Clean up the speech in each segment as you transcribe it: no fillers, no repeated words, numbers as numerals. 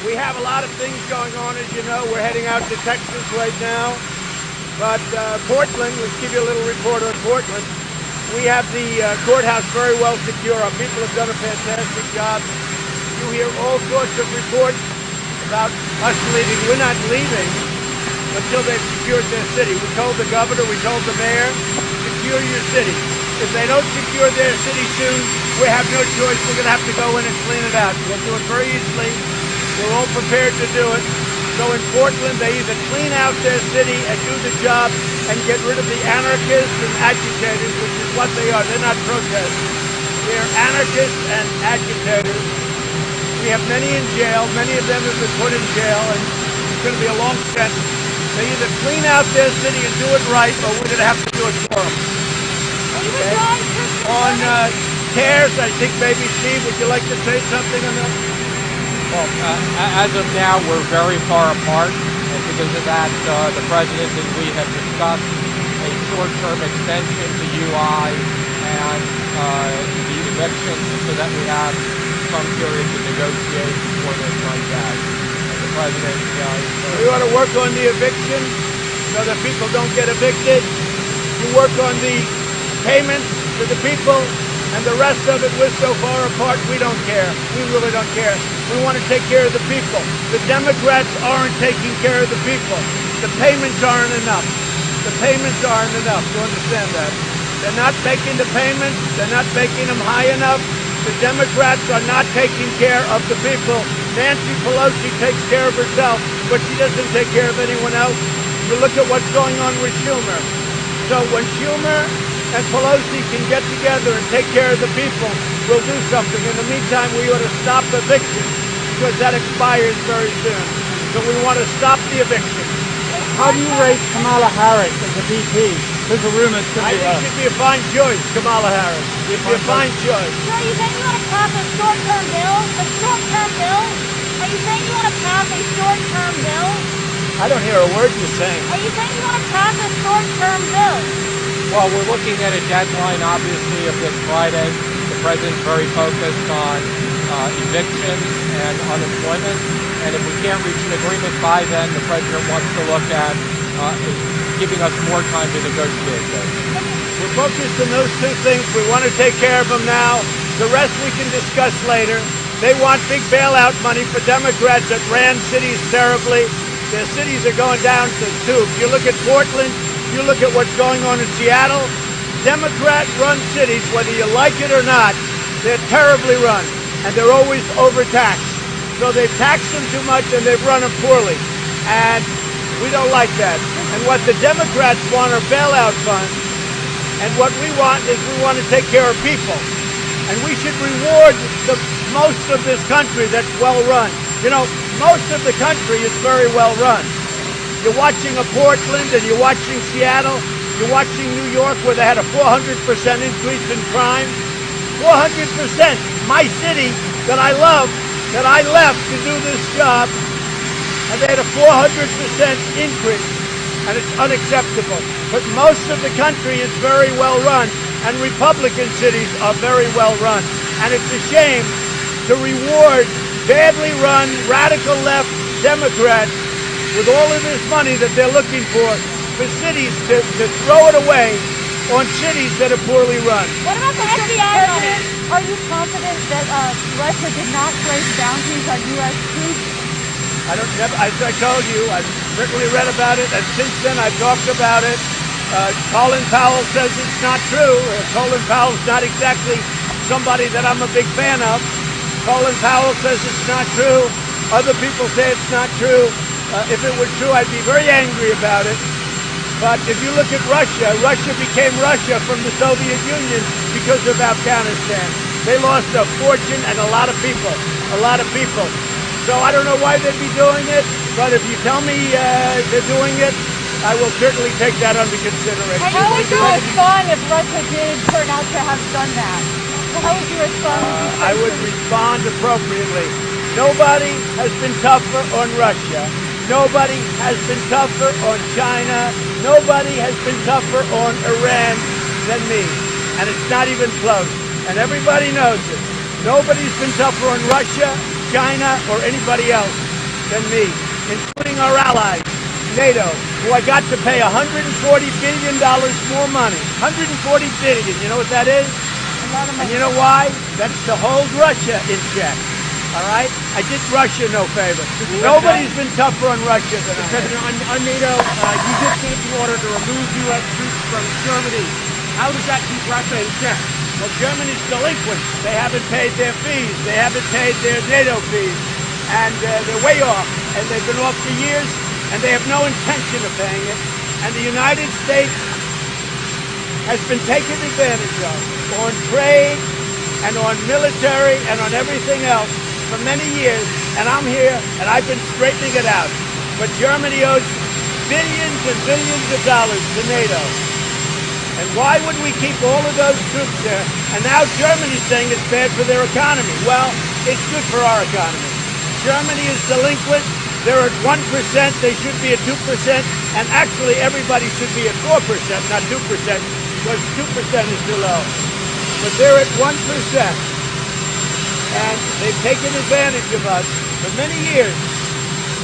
We have a lot of things going on, as you know. We're heading out to Texas right now. But Portland, let's give you a little report on Portland. We have the courthouse very well secure. Our people have done a fantastic job. You hear all sorts of reports about us leaving. We're not leaving until they've secured their city. We told the governor, we told the mayor, secure your city. If they don't secure their city soon, we have no choice. We're going to have to go in and clean it out. We'll do it very easily. We're all prepared to do it. So in Portland, they either clean out their city and do the job and get rid of the anarchists and agitators, which is what they are. They're not protesters. They're anarchists and agitators. We have many in jail. Many of them have been put in jail, and it's going to be a long sentence. They either clean out their city and do it right, or we're going to have to do it for them. Okay? On CARES, I think maybe, Steve, would you like to say something on that? Well, as of now, we're very far apart, and because of that, the President and we have discussed a short-term extension to UI and the eviction so that we have some period to negotiate before this runs out. The President... we want to work on the eviction so that people don't get evicted. You work on the payments to the people, and the rest of it, we're so far apart, we don't care. We really don't care. We want to take care of the people. The Democrats aren't taking care of the people. The payments aren't enough. The payments aren't enough. You understand that? They're not making the payments. They're not making them high enough. The Democrats are not taking care of the people. Nancy Pelosi takes care of herself, but she doesn't take care of anyone else. You look at what's going on with Schumer. So when Schumer and Pelosi can get together and take care of the people, we'll do something. In the meantime, we ought to stop eviction, because that expires very soon. So we want to stop the eviction. How do you rate Kamala Harris as a VP? There's a rumor it's going to be I think she'd be a fine choice, Kamala Harris. She'd be a fine choice. So are you saying you want to pass a short-term bill? A short-term bill? Are you saying you want to pass a short-term bill? I don't hear a word you're saying. Are you saying you want to pass a short-term bill? Well, we're looking at a deadline, obviously, of this Friday. The President's very focused on evictions and unemployment. And if we can't reach an agreement by then, the President wants to look at giving us more time to negotiate this. We're focused on those two things. We want to take care of them now. The rest we can discuss later. They want big bailout money for Democrats that ran cities terribly. Their cities are going down to the tubes. You look at Portland, you look at what's going on in Seattle. Democrat-run cities, whether you like it or not, they're terribly run, and they're always overtaxed. So they've taxed them too much, and they've run them poorly. And we don't like that. And what the Democrats want are bailout funds, and what we want is we want to take care of people. And we should reward most of this country that's well-run. You know, most of the country is very well-run. You're watching Portland, and you're watching Seattle, you're watching New York, where they had a 400% increase in crime. 400%. My city that I love, that I left to do this job, and they had a 400% increase, and it's unacceptable. But most of the country is very well run, and Republican cities are very well run. And it's a shame to reward badly run, radical left Democrats with all of this money that they're looking for cities to throw it away on cities that are poorly run. What about the FBI money? Are you confident that Russia did not place bounties on U.S. troops? As I told you, I've certainly read about it, and since then I've talked about it. Colin Powell says it's not true. Colin Powell's not exactly somebody that I'm a big fan of. Colin Powell says it's not true. Other people say it's not true. If it were true, I'd be very angry about it. But if you look at Russia, Russia became Russia from the Soviet Union because of Afghanistan. They lost a fortune and a lot of people. So I don't know why they'd be doing it, but if you tell me they're doing it, I will certainly take that under consideration. How would you respond if Russia did turn out to have done that? How would you respond? I would respond appropriately. Nobody has been tougher on Russia. Nobody has been tougher on China. Nobody has been tougher on Iran than me. And it's not even close. And everybody knows it. Nobody's been tougher on Russia, China, or anybody else than me, including our allies, NATO, who I got to pay $140 billion more money. $140 billion. You know what that is? And you know why? That's to hold Russia in check. All right? I did Russia no favor. Nobody's been tougher on Russia than I have. President, on NATO, you just gave the order to remove U.S. troops from Germany. How does that keep Russia in check? Well, Germany's delinquent. They haven't paid their fees. They haven't paid their NATO fees. And they're way off. And they've been off for years, and they have no intention of paying it. And the United States has been taken advantage of on trade and on military and on everything else for many years, and I'm here, and I've been straightening it out. But Germany owes billions and billions of dollars to NATO. And why would we keep all of those troops there? And now Germany's saying it's bad for their economy. Well, it's good for our economy. Germany is delinquent. They're at 1%. They should be at 2%. And actually, everybody should be at 4%, not 2%, because 2% is too low. But they're at 1%. And they've taken advantage of us for many years.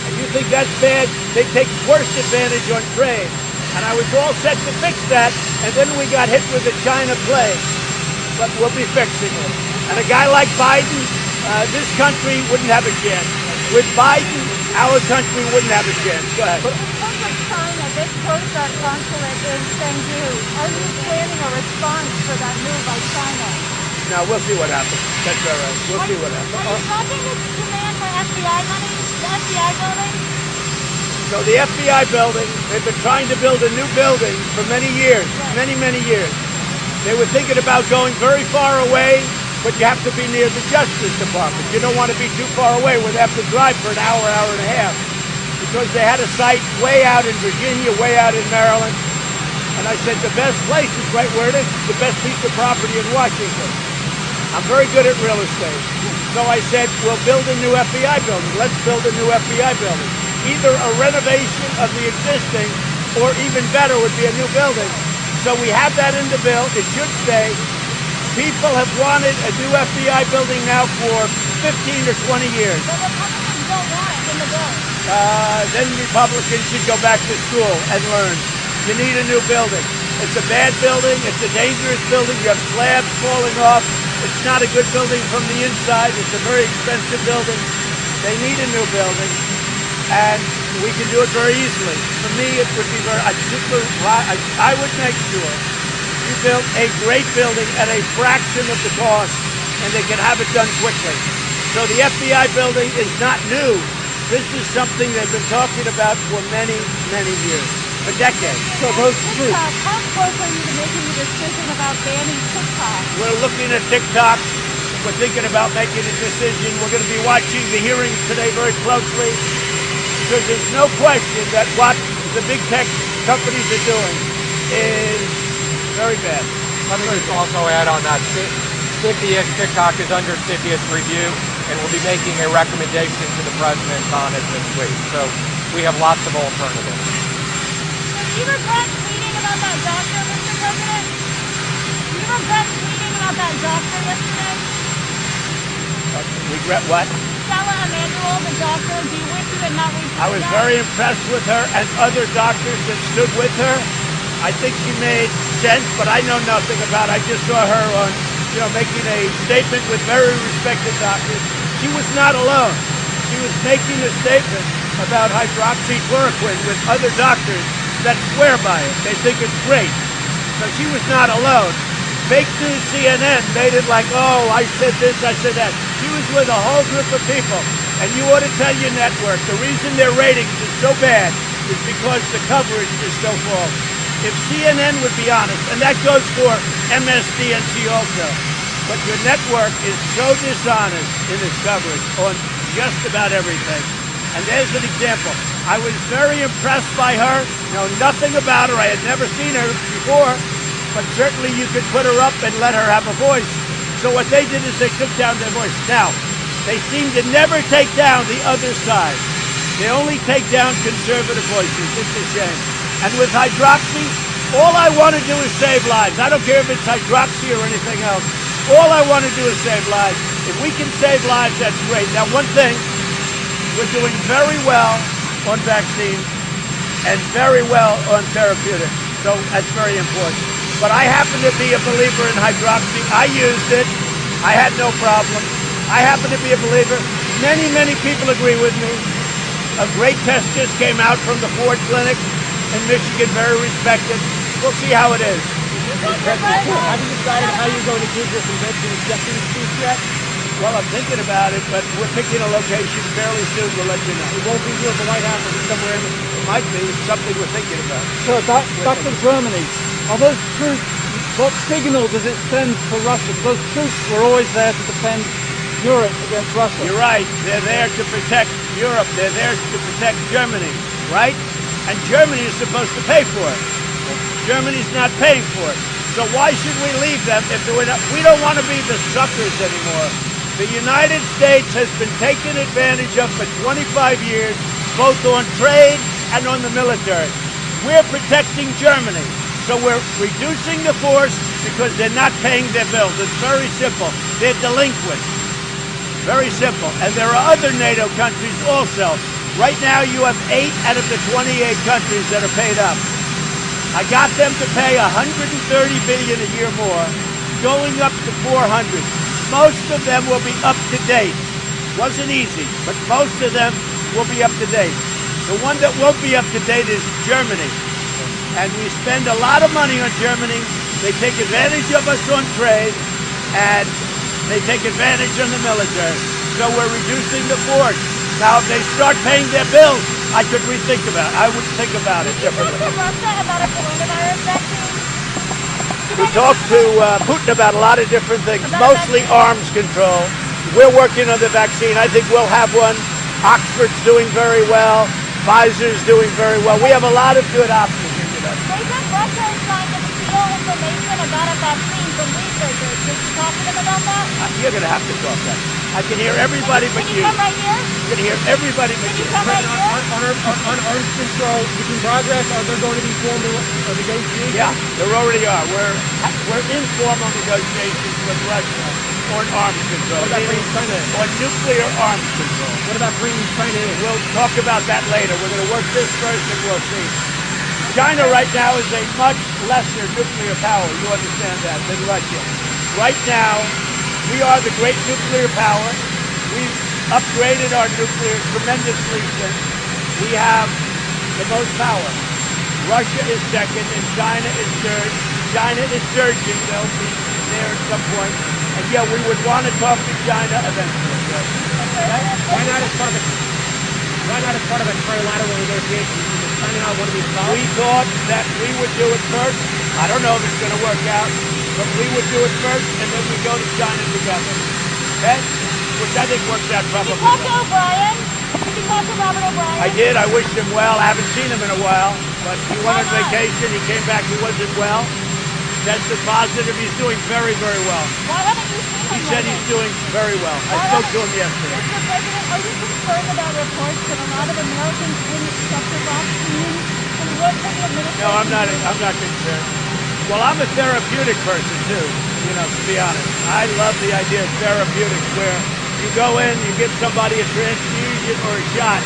And you think that's bad? They take worse advantage on trade. And I was all set to fix that, and then we got hit with the China plague. But we'll be fixing it. And a guy like Biden, this country wouldn't have a chance. With Biden, our country wouldn't have a chance. Go ahead. In terms of China, this closed our consulate in Chengdu. Are you planning a response for that move by China? No, we'll see what happens. That's all right. We'll see what happens. Are you stopping the demand for FBI money? The FBI building? So the FBI building, they've been trying to build a new building for many years, many years. They were thinking about going very far away, but you have to be near the Justice Department. You don't want to be too far away where they have to drive for an hour, hour and a half. Because they had a site way out in Virginia, way out in Maryland. And I said, the best place is right where it is. It's the best piece of property in Washington. I'm very good at real estate. So I said, we'll build a new FBI building. Let's build a new FBI building. Either a renovation of the existing, or even better would be a new building. So we have that in the bill. It should stay. People have wanted a new FBI building now for 15 or 20 years. The Republicans don't want it in the bill. Then Republicans should go back to school and learn. You need a new building. It's a bad building. It's a dangerous building. You have slabs falling off. It's not a good building from the inside. It's a very expensive building. They need a new building, and we can do it very easily. For me, it would be I would make sure you build a great building at a fraction of the cost, and they can have it done quickly. So the FBI building is not new. This is something they've been talking about for many years, for decades. So those troops. How close are you to making a decision about banning TikTok? We're looking at TikTok. We're thinking about making a decision. We're going to be watching the hearings today very closely, because there's no question that what the big tech companies are doing is very bad. Let me just also add on that. CFIUS TikTok is under CFIUS review, and we'll be making a recommendation to the president on it this week. So we have lots of alternatives. Do you regret tweeting about that doctor, Mr. President? Do you regret tweeting about that doctor yesterday? Regret what? Stella Emanuel, the doctor. Do you wish you had not retweeted I was that? very impressed with her and other doctors that stood with her. I think she made sense, but I know nothing about it. I just saw her on, making a statement with very respected doctors. She was not alone. She was making a statement about hydroxychloroquine with other doctors that swear by it. They think it's great. So she was not alone. Fake news CNN made it like, oh, I said this, I said that. She was with a whole group of people. And you ought to tell your network, the reason their ratings is so bad is because the coverage is so false. If CNN would be honest, and that goes for MSDNC also, but your network is so dishonest in its coverage on just about everything. And there's an example. I was very impressed by her. Know nothing about her. I had never seen her before, but certainly you could put her up and let her have a voice. So what they did is they took down their voice. Now, they seem to never take down the other side. They only take down conservative voices. It's a shame. And with hydroxy, all I want to do is save lives. I don't care if it's hydroxy or anything else. All I want to do is save lives. If we can save lives, that's great. Now, one thing, We're doing very well on vaccines and very well on therapeutics. So that's very important. But I happen to be a believer in hydroxy. I used it. I had no problem. I happen to be a believer. Many, many people agree with me. A great test just came out from the Ford Clinic in Michigan, very respected. We'll see how it is. Have you decided how you're going to give your convention acceptance speech yet? Well, I'm thinking about it, but we're picking a location fairly soon. We'll let you know. It won't be here at the White House, it'll be somewhere in the... It might be. It's something we're thinking about. So back to Germany. Are those troops, what signal does it send to Russia? Those troops were always there to defend Europe against Russia. You're right. They're there to protect Europe. They're there to protect Germany, right? And Germany is supposed to pay for it. Germany's not paying for it. So why should we leave them if they're not? We don't want to be the suckers anymore. The United States has been taken advantage of for 25 years, both on trade and on the military. We're protecting Germany. So we're reducing the force because they're not paying their bills. It's very simple. They're delinquent. Very simple. And there are other NATO countries also. Right now you have 8 out of the 28 countries that are paid up. I got them to pay $130 billion a year more, going up to 400. Most of them will be up to date. Wasn't easy, but most of them will be up to date. The one that won't be up to date is Germany. And we spend a lot of money on Germany. They take advantage of us on trade, and they take advantage on the military. So we're reducing the force. Now, if they start paying their bills, I could rethink about it. I would think about it differently. Did you talk to Russia about a coronavirus vaccine? We talked to Putin about a lot of different things, mostly arms control. We're working on the vaccine. I think we'll have one. Oxford's doing very well. Pfizer's doing very well. We have a lot of good options here today. They said Russia is trying to steal information about a vaccine from researchers. Did you talk to them about that? You're going to have to talk that. I can hear everybody but Can you. you come right here? You can hear everybody but Can you. you come right here? On arms control, making progress, are there going to be formal negotiations? Yeah, there already are. We're in formal negotiations with Russia on arms control. What about bringing China in? On nuclear arms control. What about bringing China in? We'll talk about that later. We're going to work this first and we'll see. China right now is a much lesser nuclear power, you understand that, than Russia. Right now, we are the great nuclear power. We've upgraded our nuclear tremendously since. We have the most power. Russia is second and China is third. China is surging. They'll be there at some point. And yeah, we would want to talk to China eventually. Yes. Why not as part of a trilateral negotiation? Does China not want to be involved? We thought that we would do it first. I don't know if it's going to work out, but we would do it first, and then we go to China together. Okay? Which I think works out probably. Did you talk to O'Brien? Did you talk to Robert O'Brien? I did. I wished him well. I haven't seen him in a while, but he went on vacation. He came back. He wasn't well. Tested positive. He's doing very, very well. Why haven't you seen him? He said he's doing very well. I spoke to him yesterday. Mr. President, are you concerned about reports that a lot of Americans didn't accept the vaccine? And what can the administration No, I'm not concerned. Well, I'm a therapeutic person too, to be honest. I love the idea of therapeutics where you go in, you give somebody a transfusion or a shot,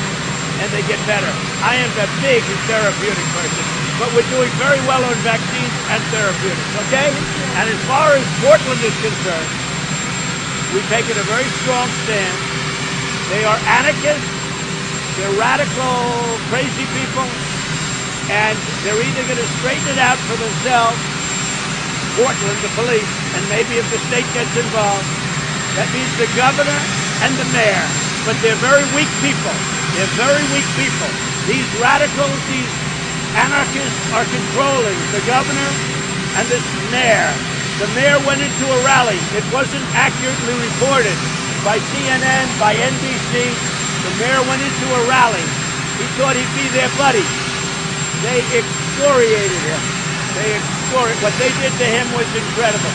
and they get better. I am a big therapeutic person, but we're doing very well on vaccines and therapeutics, okay? And as far as Portland is concerned, we've taken a very strong stand. They are anarchists, they're radical, crazy people, and they're either going to straighten it out for themselves, Portland, the police, and maybe if the state gets involved, that means the governor and the mayor. But they're very weak people. They're very weak people. These radicals, these anarchists are controlling the governor and the mayor. The mayor went into a rally. It wasn't accurately reported by CNN, by NBC. The mayor went into a rally. He thought he'd be their buddy. They excoriated him. What they did to him was incredible.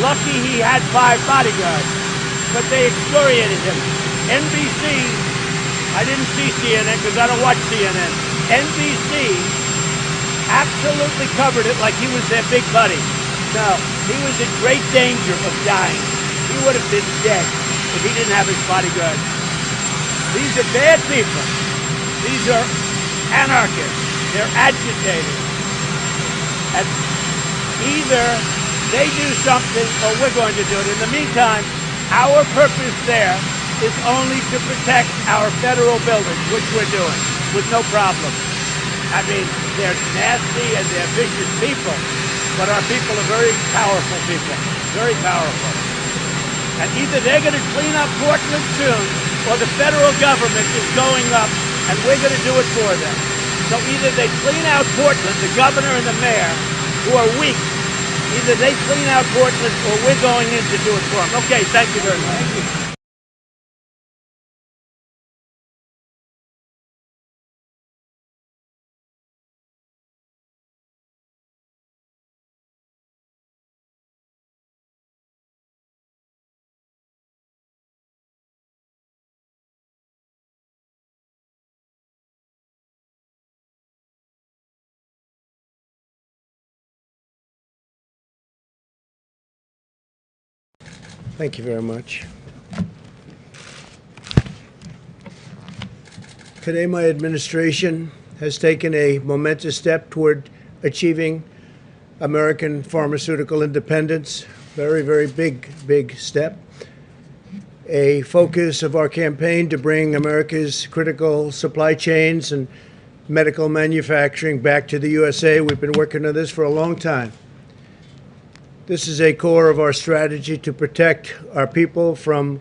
Lucky he had 5 bodyguards, but they excoriated him. NBC, I didn't see CNN because I don't watch CNN. NBC absolutely covered it like he was their big buddy. No, he was in great danger of dying. He would have been dead if he didn't have his bodyguards. These are bad people. These are anarchists. They're agitators. And either they do something or we're going to do it. In the meantime, our purpose there is only to protect our federal buildings, which we're doing with no problem. I mean, they're nasty and they're vicious people, but our people are very powerful people, very powerful. And either they're going to clean up Portland soon, or the federal government is going up, and we're going to do it for them. So either they clean out Portland, the governor and the mayor, who are weak, either they clean out Portland, or we're going in to do it for them. Okay, thank you very much. Thank you. Thank you very much. Today, my administration has taken a momentous step toward achieving American pharmaceutical independence. Very, very big step. A focus of our campaign to bring America's critical supply chains and medical manufacturing back to the USA. We've been working on this for a long time. This is a core of our strategy to protect our people from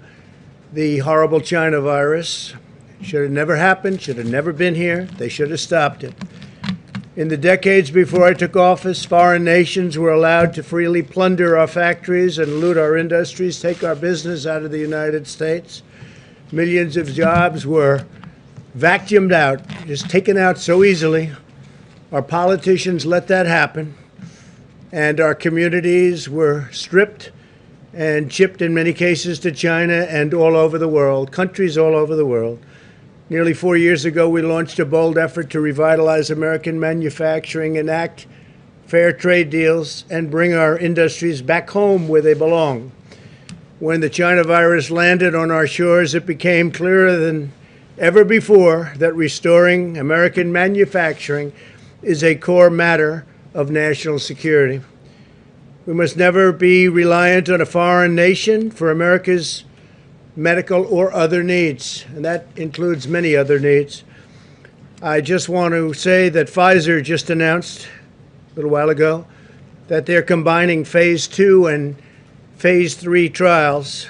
the horrible China virus. It should have never happened, should have never been here. They should have stopped it. In the decades before I took office, foreign nations were allowed to freely plunder our factories and loot our industries, take our business out of the United States. Millions of jobs were vacuumed out, just taken out so easily. Our politicians let that happen. And our communities were stripped and shipped in many cases to China and all over the world, countries all over the world. Nearly 4 years ago, we launched a bold effort to revitalize American manufacturing, enact fair trade deals, and bring our industries back home where they belong. When the China virus landed on our shores, it became clearer than ever before that restoring American manufacturing is a core matter of national security. We must never be reliant on a foreign nation for America's medical or other needs, and that includes many other needs. I just want to say that Pfizer just announced a little while ago that they're combining phase 2 and phase 3 trials,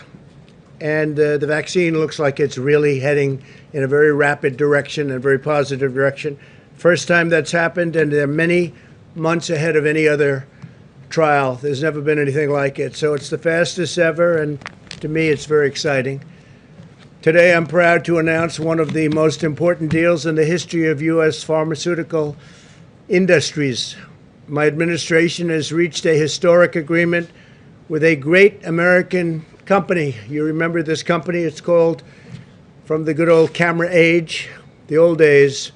and the vaccine looks like it's really heading in a very rapid direction, a very positive direction. First time that's happened, and there are many months ahead of any other trial. There's never been anything like it. So it's the fastest ever, and to me, it's very exciting. Today, I'm proud to announce one of the most important deals in the history of U.S. pharmaceutical industries. My administration has reached a historic agreement with a great American company. You remember this company? It's called, from the good old camera age, the old days,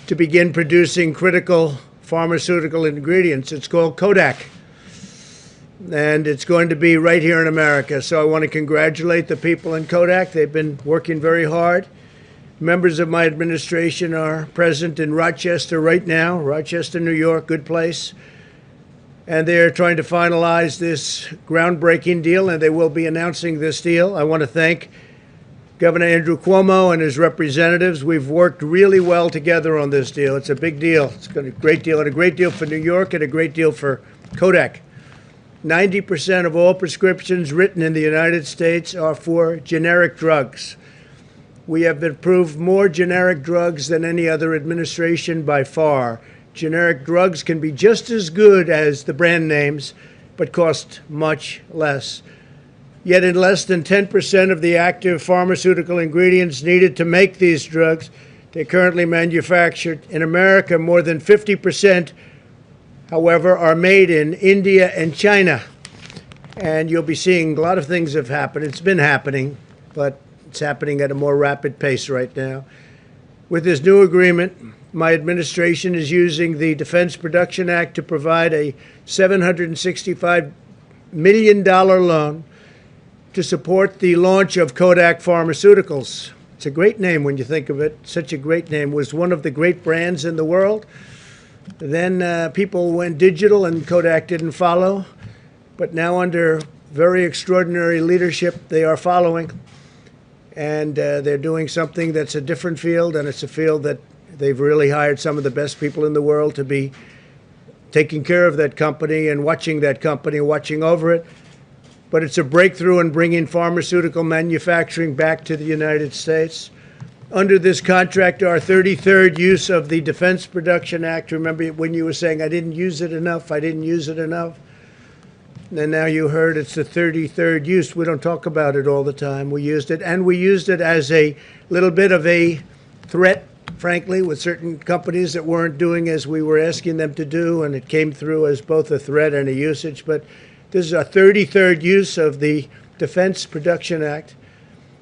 to begin producing critical pharmaceutical ingredients. It's called Kodak, and it's going to be right here in America. So I want to congratulate the people in Kodak. They've been working very hard. Members of my administration are present in Rochester right now, Rochester, New York, good place. And they're trying to finalize this groundbreaking deal, and they will be announcing this deal. I want to thank Governor Andrew Cuomo and his representatives. We've worked really well together on this deal. It's a big deal. It's a great deal, and a great deal for New York and a great deal for Kodak. 90% of all prescriptions written in the United States are for generic drugs. We have approved more generic drugs than any other administration by far. Generic drugs can be just as good as the brand names, but cost much less. Yet in less than 10% of the active pharmaceutical ingredients needed to make these drugs, they're currently manufactured in America. More than 50%, however, are made in India and China. And you'll be seeing a lot of things have happened. It's been happening, but it's happening at a more rapid pace right now. With this new agreement, my administration is using the Defense Production Act to provide a $765 million loan to support the launch of Kodak Pharmaceuticals. It's a great name when you think of it. Such a great name. It was one of the great brands in the world. Then people went digital and Kodak didn't follow. But now under very extraordinary leadership, they are following. And they're doing something that's a different field, and it's a field that they've really hired some of the best people in the world to be taking care of that company and watching that company, watching over it. But it's a breakthrough in bringing pharmaceutical manufacturing back to the United States. Under this contract, our 33rd use of the Defense Production Act. Remember when you were saying, I didn't use it enough, I didn't use it enough? And now you heard it's the 33rd use. We don't talk about it all the time. We used it, and we used it as a little bit of a threat, frankly, with certain companies that weren't doing as we were asking them to do, and it came through as both a threat and a usage. But this is our 33rd use of the Defense Production Act.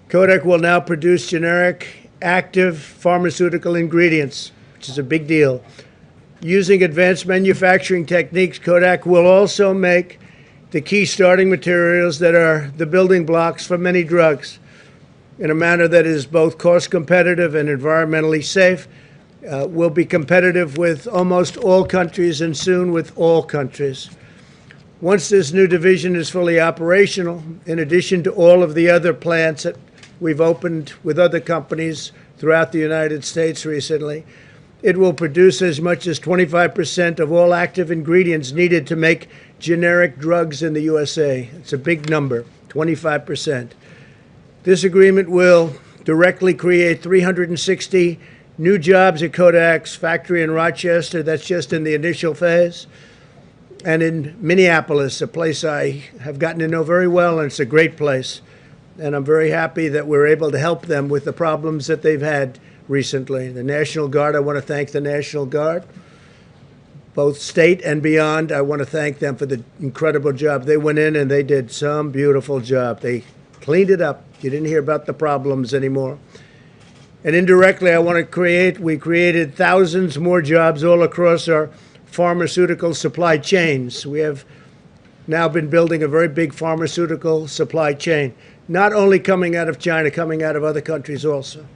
Kodak will now produce generic active pharmaceutical ingredients, which is a big deal. Using advanced manufacturing techniques, Kodak will also make the key starting materials that are the building blocks for many drugs in a manner that is both cost competitive and environmentally safe. Will be competitive with almost all countries and soon with all countries. Once this new division is fully operational, in addition to all of the other plants that we've opened with other companies throughout the United States recently, it will produce as much as 25% of all active ingredients needed to make generic drugs in the USA. It's a big number, 25%. This agreement will directly create 360 new jobs at Kodak's factory in Rochester. That's just in the initial phase. And in Minneapolis, a place I have gotten to know very well, and it's a great place. And I'm very happy that we're able to help them with the problems that they've had recently. The National Guard, I want to thank the National Guard, both state and beyond. I want to thank them for the incredible job. They went in and they did some beautiful job. They cleaned it up. You didn't hear about the problems anymore. And indirectly, we created thousands more jobs all across our pharmaceutical supply chains. We have now been building a very big pharmaceutical supply chain, not only coming out of China, coming out of other countries also.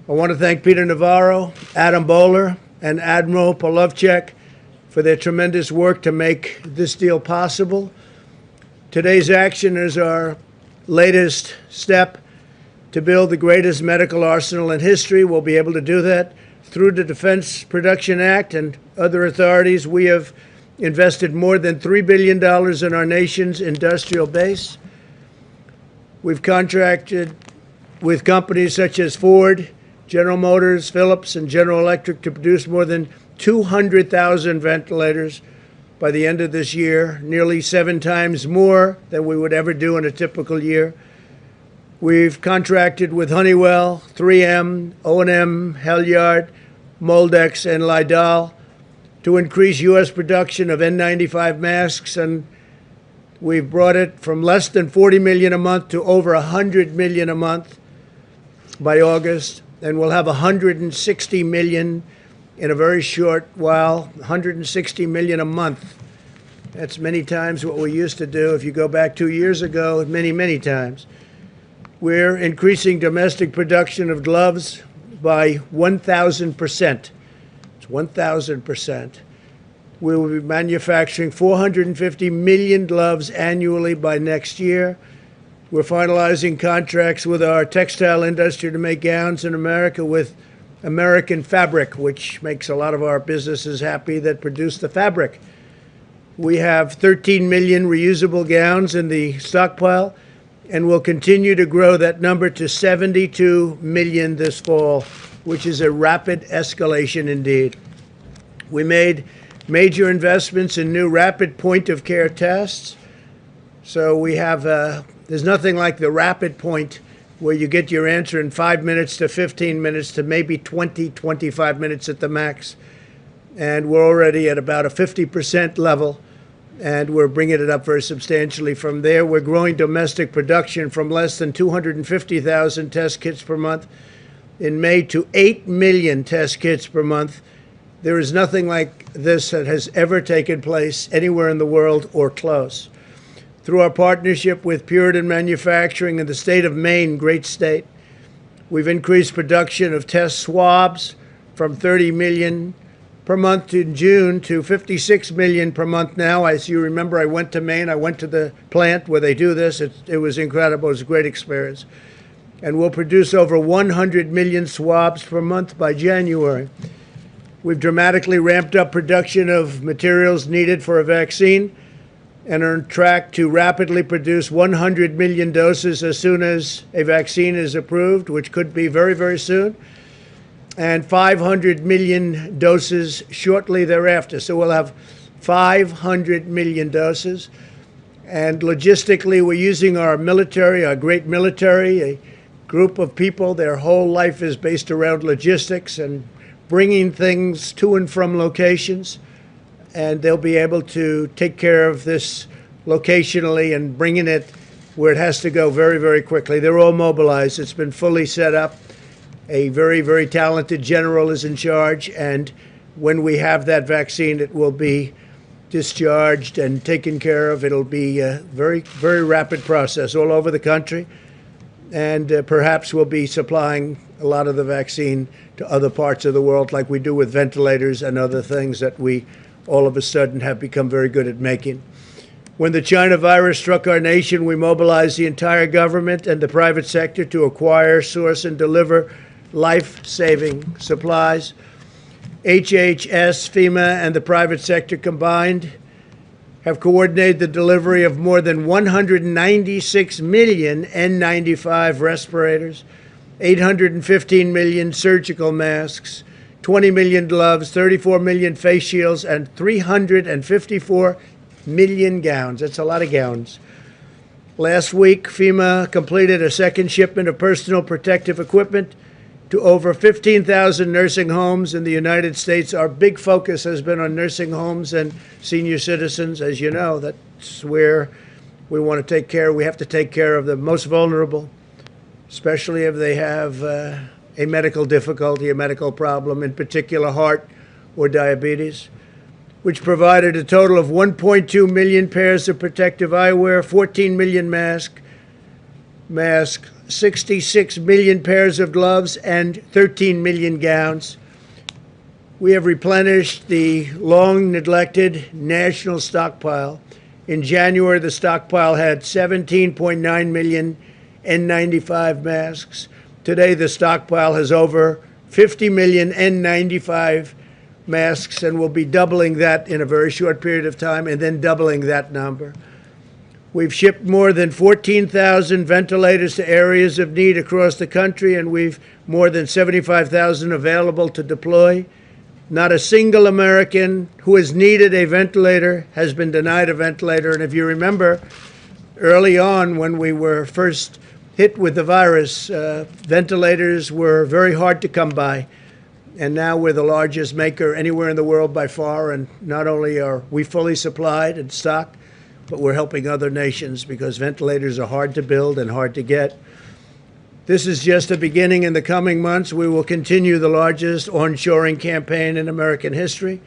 I want to thank Peter Navarro, Adam Bowler, and Admiral Polovchek for their tremendous work to make this deal possible. Today's action is our latest step to build the greatest medical arsenal in history. We'll be able to do that through the Defense Production Act and other authorities. We have invested more than $3 billion in our nation's industrial base. We've contracted with companies such as Ford, General Motors, Philips, and General Electric to produce more than 200,000 ventilators by the end of this year, nearly 7 times more than we would ever do in a typical year. We've contracted with Honeywell, 3M, O&M, Halyard, Moldex, and Lidl to increase U.S. production of N95 masks, and we've brought it from less than 40 million a month to over 100 million a month by August, and we'll have 160 million in a very short while, 160 million a month. That's many times what we used to do. If you go back 2 years ago, many, many times. We're increasing domestic production of gloves by 1,000%. It's 1,000%. We will be manufacturing 450 million gloves annually by next year. We're finalizing contracts with our textile industry to make gowns in America with American fabric, which makes a lot of our businesses happy that produce the fabric. We have 13 million reusable gowns in the stockpile, and we'll continue to grow that number to 72 million this fall, which is a rapid escalation indeed. We made major investments in new rapid point-of-care tests. So we have, there's nothing like the rapid point where you get your answer in 5 minutes to 15 minutes to maybe 20, 25 minutes at the max. And we're already at about a 50% level, and we're bringing it up very substantially from there. We're growing domestic production from less than 250,000 test kits per month in May to 8 million test kits per month. There is nothing like this that has ever taken place anywhere in the world or close. Through our partnership with Puritan Manufacturing in the state of Maine, great state, we've increased production of test swabs from 30 million per month in June to 56 million per month now. As you remember, I went to Maine. I went to the plant where they do this. It was incredible. It was a great experience. And we'll produce over 100 million swabs per month by January. We've dramatically ramped up production of materials needed for a vaccine and are on track to rapidly produce 100 million doses as soon as a vaccine is approved, which could be very, very soon, and 500 million doses shortly thereafter. So we'll have 500 million doses. And logistically, we're using our military, our great military, a group of people, their whole life is based around logistics and bringing things to and from locations. And they'll be able to take care of this locationally and bringing it where it has to go very, very quickly. They're all mobilized. It's been fully set up. A very, very talented general is in charge, and when we have that vaccine, it will be discharged and taken care of. It'll be a very, very rapid process all over the country, and perhaps we'll be supplying a lot of the vaccine to other parts of the world like we do with ventilators and other things that we all of a sudden have become very good at making. When the China virus struck our nation, we mobilized the entire government and the private sector to acquire, source, and deliver life-saving supplies. HHS, FEMA, and the private sector combined have coordinated the delivery of more than 196 million N95 respirators, 815 million surgical masks, 20 million gloves, 34 million face shields, and 354 million gowns. That's a lot of gowns. Last week, FEMA completed a second shipment of personal protective equipment to over 15,000 nursing homes in the United States. Our big focus has been on nursing homes and senior citizens. As you know, that's where we want to take care. We have to take care of the most vulnerable, especially if they have a medical difficulty, a medical problem, in particular heart or diabetes, which provided a total of 1.2 million pairs of protective eyewear, 14 million masks, 66 million pairs of gloves, and 13 million gowns. We have replenished the long-neglected national stockpile. In January, the stockpile had 17.9 million N95 masks. Today, the stockpile has over 50 million N95 masks, and we'll be doubling that in a very short period of time, and then doubling that number. We've shipped more than 14,000 ventilators to areas of need across the country, and we've more than 75,000 available to deploy. Not a single American who has needed a ventilator has been denied a ventilator. And if you remember, early on when we were first hit with the virus, ventilators were very hard to come by. And now we're the largest maker anywhere in the world by far. And not only are we fully supplied and stocked, but we're helping other nations because ventilators are hard to build and hard to get. This is just the beginning. In the coming months, we will continue the largest onshoring campaign in American history.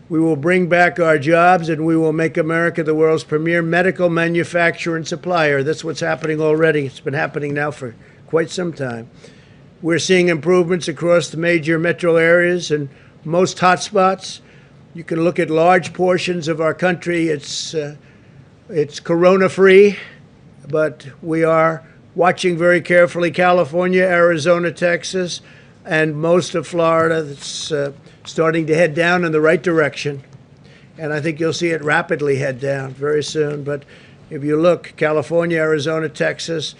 We will bring back our jobs, and we will make America the world's premier medical manufacturer and supplier. That's what's happening already. It's been happening now for quite some time. We're seeing improvements across the major metro areas and most hotspots. You can look at large portions of our country. It's corona-free, but we are watching very carefully California, Arizona, Texas, and most of Florida. That's starting to head down in the right direction. And I think you'll see it rapidly head down very soon. But if you look, California, Arizona, Texas,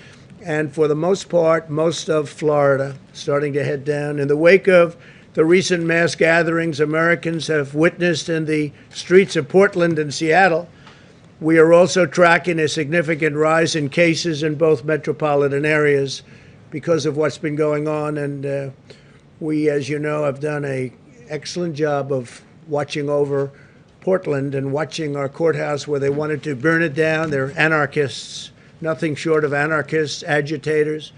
and for the most part, most of Florida starting to head down. In the wake of the recent mass gatherings Americans have witnessed in the streets of Portland and Seattle, we are also tracking a significant rise in cases in both metropolitan areas because of what's been going on. And we, as you know, have done an excellent job of watching over Portland and watching our courthouse where they wanted to burn it down. They're anarchists, nothing short of anarchists, agitators.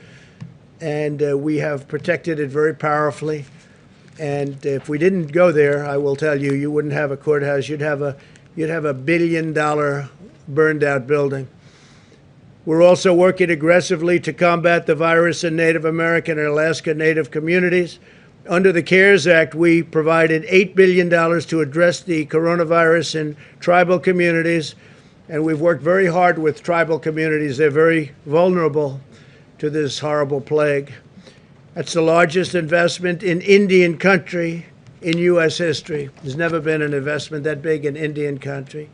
And we have protected it very powerfully. And if we didn't go there, I will tell you, you wouldn't have a courthouse. You'd have a $1 billion burned out building. We're also working aggressively to combat the virus in Native American and Alaska Native communities. Under the CARES Act, we provided $8 billion to address the coronavirus in tribal communities, and we've worked very hard with tribal communities. They're very vulnerable to this horrible plague. That's the largest investment in Indian country in U.S. history. There's never been an investment that big in Indian country.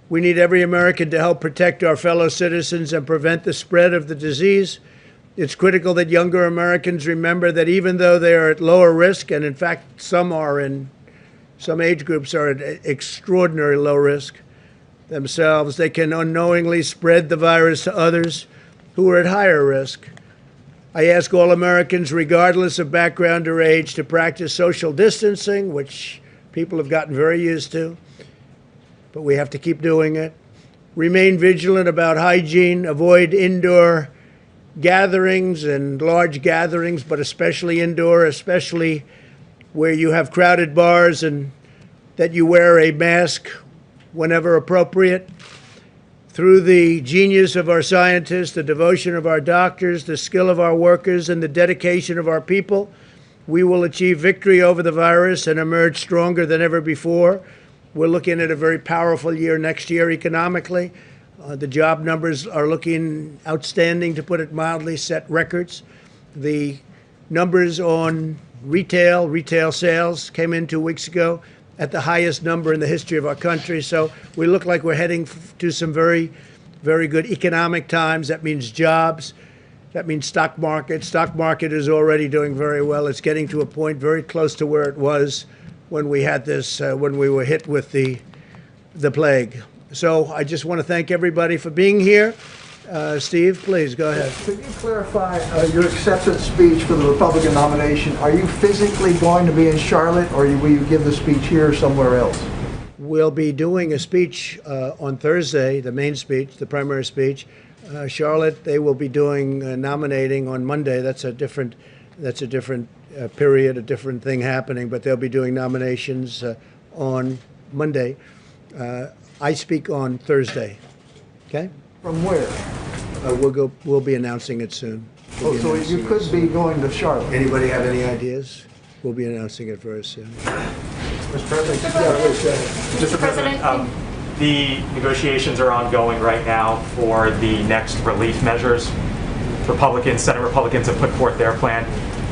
We need every American to help protect our fellow citizens and prevent the spread of the disease. It's critical that younger Americans remember that even though they are at lower risk, and in fact some age groups are at extraordinary low risk themselves, they can unknowingly spread the virus to others who are at higher risk. I ask all Americans, regardless of background or age, to practice social distancing, which people have gotten very used to, but we have to keep doing it. Remain vigilant about hygiene, avoid indoor gatherings and large gatherings, but especially indoor, especially where you have crowded bars, and that you wear a mask whenever appropriate. Through the genius of our scientists, the devotion of our doctors, the skill of our workers, and the dedication of our people, we will achieve victory over the virus and emerge stronger than ever before. We're looking at a very powerful year next year economically. The job numbers are looking outstanding, to put it mildly, set records. The numbers on retail sales came in 2 weeks ago at the highest number in the history of our country. So we look like we're heading to some very, very good economic times. That means jobs. That means stock market. Stock market is already doing very well. It's getting to a point very close to where it was when we had this, when we were hit with the plague. So I just want to thank everybody for being here. Steve, please go ahead. Could you clarify your acceptance speech for the Republican nomination? Are you physically going to be in Charlotte, or will you give the speech here or somewhere else? We'll be doing a speech on Thursday, the main speech, the primary speech. Charlotte, they will be doing nominating on Monday. That's a different period, a different thing happening, but they'll be doing nominations on Monday. I speak on Thursday. Okay? From where? We'll be announcing it soon. So you could be going to Charlotte. Anybody have any ideas? We'll be announcing it very soon. Mr. President? Mr. President, the negotiations are ongoing right now for the next relief measures. Senate Republicans have put forth their plan.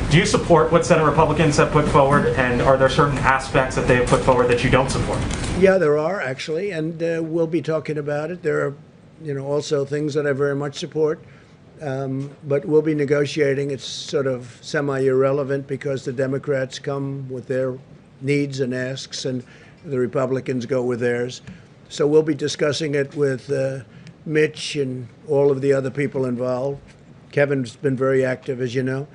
Do you support what Senate Republicans have put forward, and are there certain aspects that they have put forward that you don't support? Yeah, there are actually, and we'll be talking about it. There are, also things that I very much support, but we'll be negotiating. It's sort of semi-irrelevant because the Democrats come with their needs and asks, and the Republicans go with theirs. So we'll be discussing it with Mitch and all of the other people involved. Kevin's been very active, as you know.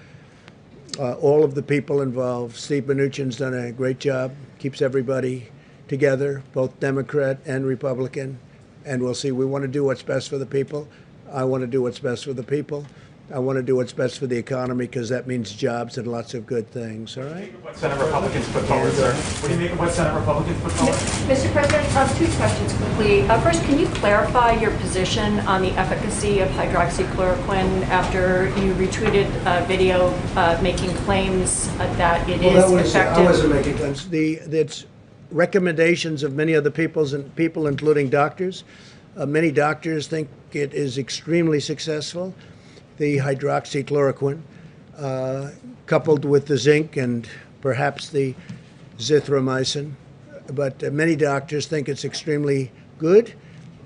All of the people involved. Steve Mnuchin's done a great job, keeps everybody together, both Democrat and Republican, and we'll see. We want to do what's best for the people. I want to do what's best for the people. I want to do what's best for the economy, because that means jobs and lots of good things, all right? What Senate Republicans put forward, sir? What do you make of what Senate Republicans put forward? Mr. President, two questions quickly. First, can you clarify your position on the efficacy of hydroxychloroquine after you retweeted a video making claims that it is effective? I wasn't making claims. It's recommendations of many other people, including doctors. Many doctors think it is extremely successful. The hydroxychloroquine, coupled with the zinc and perhaps the zithromycin. But many doctors think it's extremely good,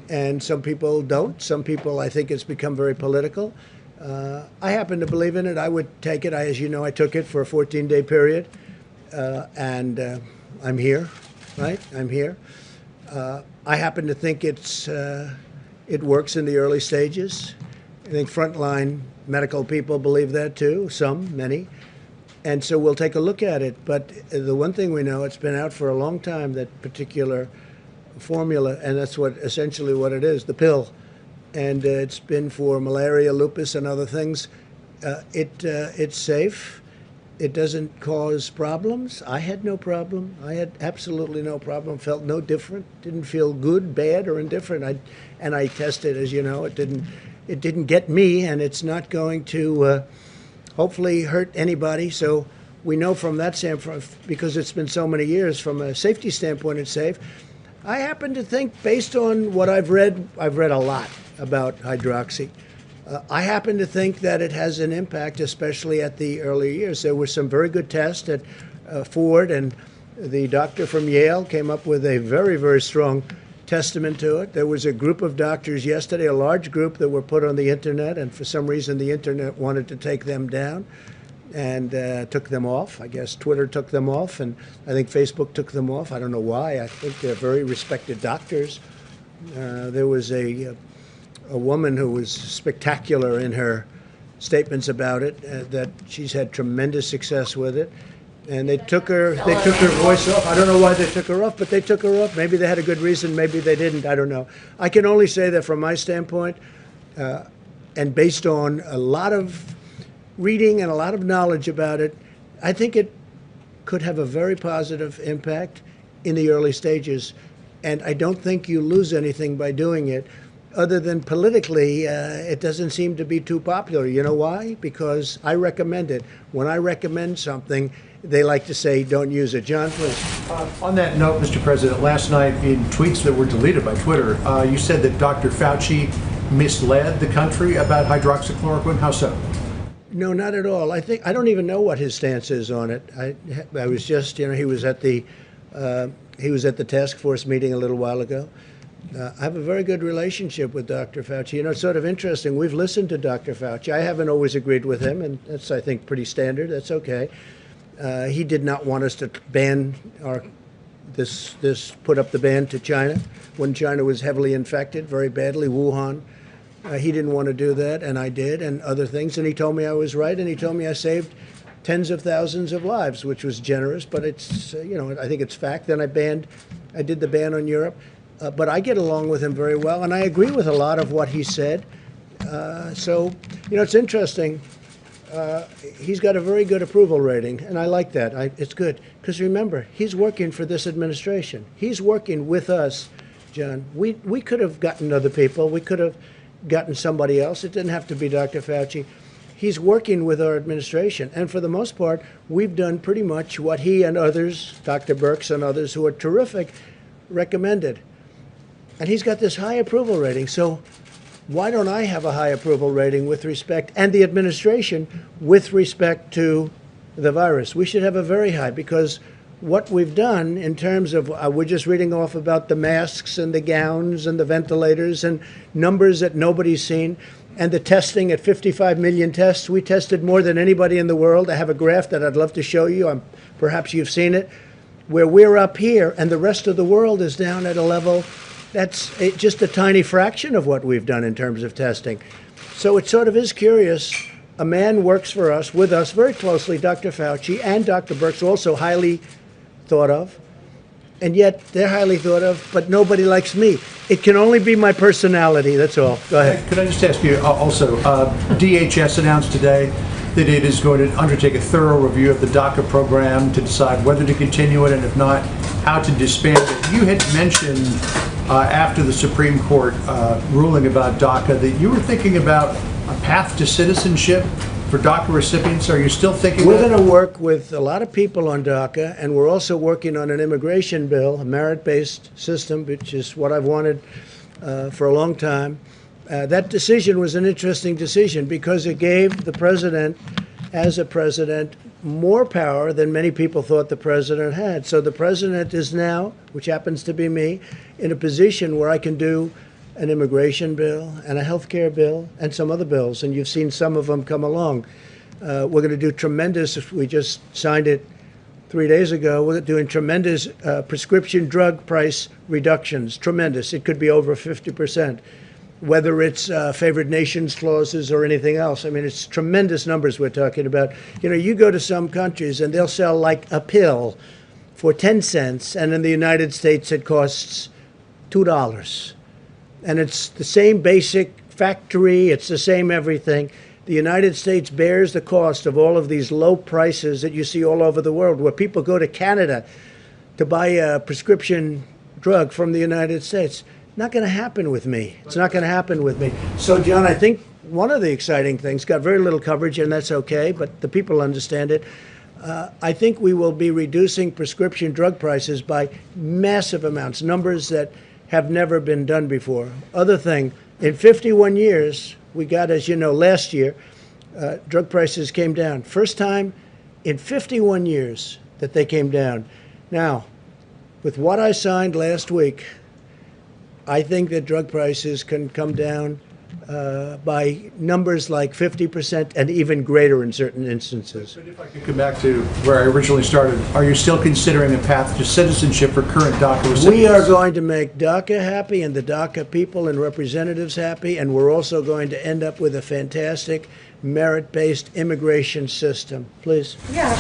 and some people don't. Some people, I think it's become very political. I happen to believe in it. I would take it. As you know, I took it for a 14-day period, and I'm here, right? I'm here. I happen to think it works in the early stages. I think frontline medical people believe that too, many. And so we'll take a look at it. But the one thing we know, it's been out for a long time, that particular formula, and that's essentially what it is, the pill. And it's been for malaria, lupus, and other things. It's safe. It doesn't cause problems. I had no problem. I had absolutely no problem. Felt no different. Didn't feel good, bad, or indifferent. And I tested, as you know. It didn't. It didn't get me, and it's not going to hopefully hurt anybody. So we know from that standpoint, because it's been so many years, from a safety standpoint, it's safe. I happen to think, based on what I've read a lot about hydroxy. I happen to think that it has an impact, especially at the early years. There were some very good tests at Ford, and the doctor from Yale came up with a very, very strong testament to it. There was a group of doctors yesterday, a large group, that were put on the internet, and for some reason the internet wanted to take them down and took them off. I guess Twitter took them off, and I think Facebook took them off. I don't know why. I think they're very respected doctors. There was a woman who was spectacular in her statements about it, that she's had tremendous success with it. And they took her voice off. I don't know why they took her off, but they took her off. Maybe they had a good reason, maybe they didn't. I don't know. I can only say that from my standpoint, and based on a lot of reading and a lot of knowledge about it, I think it could have a very positive impact in the early stages. And I don't think you lose anything by doing it, other than politically, it doesn't seem to be too popular. You know why? Because I recommend it. When I recommend something, they like to say, don't use it. John, please. On that note, Mr. President, last night in tweets that were deleted by Twitter, you said that Dr. Fauci misled the country about hydroxychloroquine. How so? No, not at all. I don't even know what his stance is on it. I was just, he was at the task force meeting a little while ago. I have a very good relationship with Dr. Fauci. It's sort of interesting. We've listened to Dr. Fauci. I haven't always agreed with him, and that's, I think, pretty standard. That's okay. He did not want us to ban put up the ban to China when China was heavily infected very badly, Wuhan. He didn't want to do that, and I did, and other things. And he told me I was right, and he told me I saved tens of thousands of lives, which was generous. But it's, I think it's fact. Then I did the ban on Europe. But I get along with him very well, and I agree with a lot of what he said. So, it's interesting. He's got a very good approval rating, and I like that. It's good. Because remember, he's working for this administration. He's working with us, John. We could have gotten other people. We could have gotten somebody else. It didn't have to be Dr. Fauci. He's working with our administration. And for the most part, we've done pretty much what he and others, Dr. Birx and others who are terrific, recommended. And he's got this high approval rating. So why don't I have a high approval rating with respect, and the administration, with respect to the virus? We should have a very high, because what we've done in terms of, we're just reading off about the masks and the gowns and the ventilators and numbers that nobody's seen, and the testing at 55 million tests. We tested more than anybody in the world. I have a graph that I'd love to show you. Perhaps you've seen it, where we're up here and the rest of the world is down at a level that's just a tiny fraction of what we've done in terms of testing. So it sort of is curious. A man works for us, with us very closely, Dr. Fauci and Dr. Birx, also highly thought of. And yet they're highly thought of, but nobody likes me. It can only be my personality, that's all. Go ahead. Could I just ask you also, DHS announced today that it is going to undertake a thorough review of the DACA program to decide whether to continue it, and if not, how to disband it. You had mentioned after the Supreme Court ruling about DACA that you were thinking about a path to citizenship for DACA recipients. Are you still thinking We're going to work with a lot of people on DACA, and we're also working on an immigration bill, a merit-based system, which is what I've wanted for a long time. That decision was an interesting decision because it gave the president, as a president, more power than many people thought the president had. So the president is now, which happens to be me, in a position where I can do an immigration bill and a health care bill and some other bills, and you've seen some of them come along. We're going to do tremendous, we just signed it 3 days ago, we're doing tremendous prescription drug price reductions, tremendous. It could be over 50%. Whether it's favored nations clauses or anything else. I mean, it's tremendous numbers we're talking about. You go to some countries and they'll sell like a pill for 10 cents, and in the United States it costs $2. And it's the same basic factory, it's the same everything. The United States bears the cost of all of these low prices that you see all over the world, where people go to Canada to buy a prescription drug from the United States. Not going to happen with me. It's not going to happen with me. So, John, I think one of the exciting things, got very little coverage, and that's okay, but the people understand it. I think we will be reducing prescription drug prices by massive amounts, numbers that have never been done before. Other thing, in 51 years, we got, as you know, last year, drug prices came down. First time in 51 years that they came down. Now, with what I signed last week, I think that drug prices can come down by numbers like 50% and even greater in certain instances. But if I could come back to where I originally started, are you still considering a path to citizenship for current DACA recipients? We are going to make DACA happy and the DACA people and representatives happy, and we're also going to end up with a fantastic merit-based immigration system. Please. Yeah,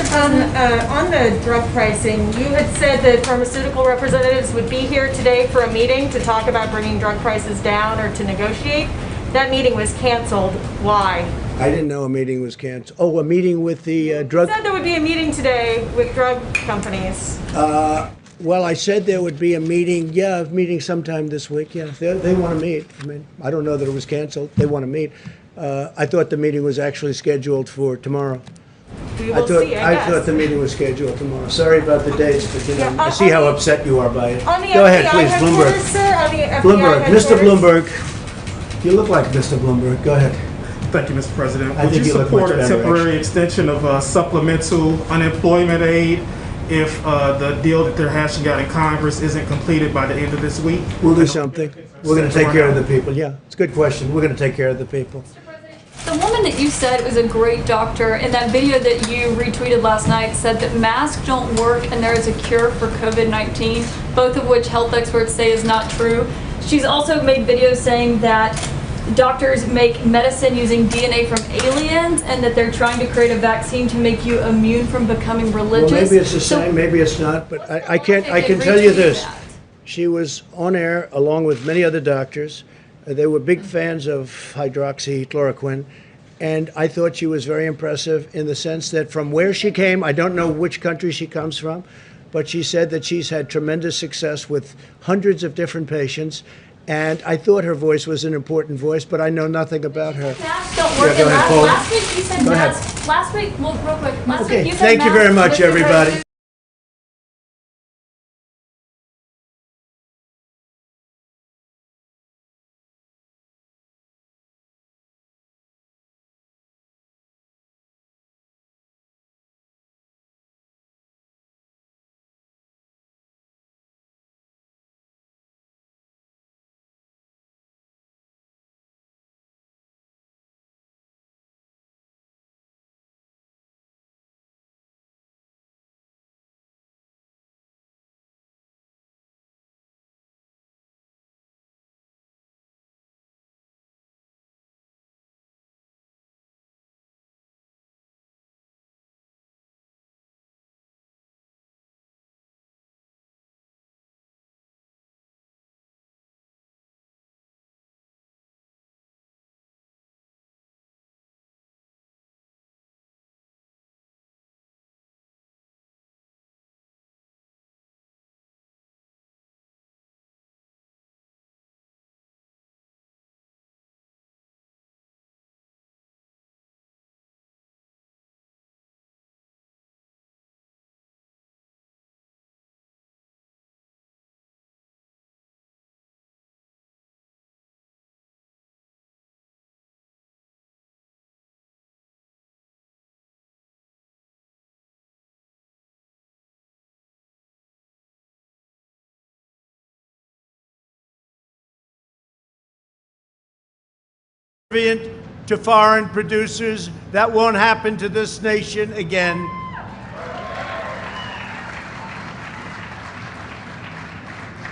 on the drug pricing, you had said that pharmaceutical representatives would be here today for a meeting to talk about bringing drug prices down or to negotiate. That meeting was canceled. Why? I didn't know a meeting was canceled. Oh, a meeting with the drug... You said there would be a meeting today with drug companies. Well, I said there would be a meeting, a meeting sometime this week. Yeah, they want to meet. I mean, I don't know that it was canceled. They want to meet. I thought the meeting was actually scheduled for tomorrow. We will see, I guess. I thought the meeting was scheduled tomorrow. Sorry about the dates, but you know, Yeah, I see how upset you are by it. On the Go ahead, FBI please, Bloomberg. headquarters, sir, on the FBI Bloomberg, Mr. headquarters. Bloomberg. You look like Mr. Bloomberg. Go ahead. Thank you, Mr. President. I Would think you you look support much a better, temporary extension of supplemental unemployment aid if the deal that they're hashing out in Congress isn't completed by the end of this week? We'll do something. We're going to take care of the people. Yeah, it's a good question. We're going to take care of the people. The woman that you said was a great doctor in that video that you retweeted last night said that masks don't work and there is a cure for COVID-19, both of which health experts say is not true. She's also made videos saying that doctors make medicine using DNA from aliens and that they're trying to create a vaccine to make you immune from becoming religious. Well, maybe it's the same, maybe it's not, but I can tell you this. She was on air along with many other doctors. They were big fans of hydroxychloroquine, and I thought she was very impressive in the sense that from where she came, I don't know which country she comes from, but she said that she's had tremendous success with hundreds of different patients, and I thought her voice was an important voice, but I know nothing about her. Masks don't work. Yeah, go ahead, Paul. Last week you said Go masks. ahead. Last week, well, real quick. Last Okay, week you said thank you masks, very much, Mr. everybody. President. To foreign producers. That won't happen to this nation again.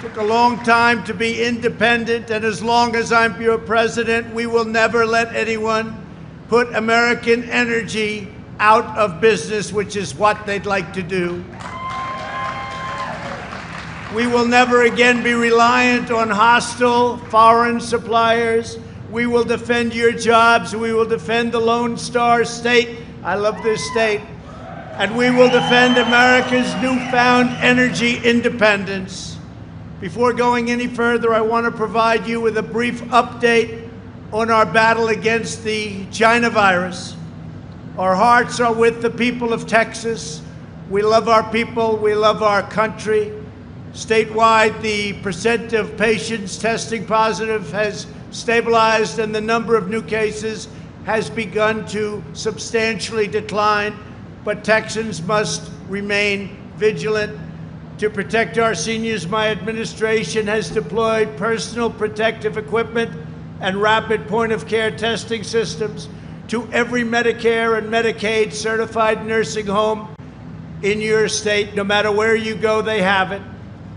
Took a long time to be independent, and as long as I'm your president, we will never let anyone put American energy out of business, which is what they'd like to do. We will never again be reliant on hostile foreign suppliers. We will defend your jobs. We will defend the Lone Star State. I love this state. And we will defend America's newfound energy independence. Before going any further, I want to provide you with a brief update on our battle against the China virus. Our hearts are with the people of Texas. We love our people. We love our country. Statewide, the percent of patients testing positive has stabilized and the number of new cases has begun to substantially decline. But Texans must remain vigilant. To protect our seniors, my administration has deployed personal protective equipment and rapid point-of-care testing systems to every Medicare and Medicaid certified nursing home in your state. No matter where you go, they have it.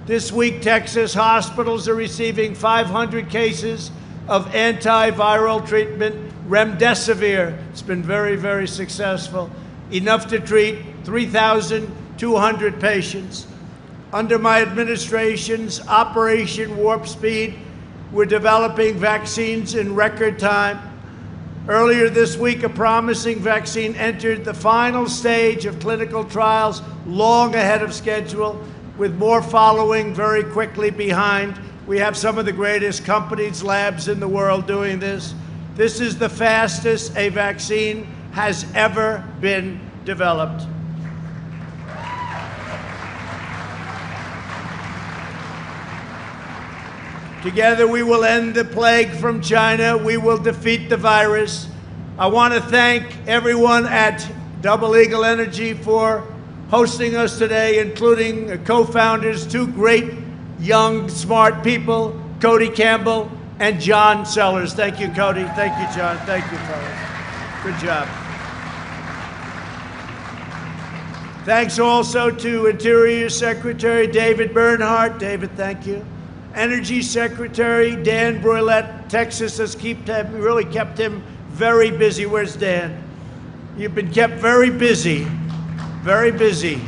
This week, Texas hospitals are receiving 500 cases of antiviral treatment, remdesivir. It's been very, very successful, enough to treat 3,200 patients. Under my administration's Operation Warp Speed, we're developing vaccines in record time. Earlier this week, a promising vaccine entered the final stage of clinical trials long ahead of schedule, with more following very quickly behind. We have some of the greatest companies, labs in the world doing this. This is the fastest a vaccine has ever been developed. Together we will end the plague from China. We will defeat the virus. I want to thank everyone at Double Eagle Energy for hosting us today, including co-founders, two great, young, smart people, Cody Campbell and John Sellers. Thank you, Cody. Thank you, John. Thank you, fellas. Good job. Thanks also to Interior Secretary David Bernhardt. David, thank you. Energy Secretary Dan Broilette. Texas has really kept him very busy. Where's Dan? You've been kept very busy, very busy.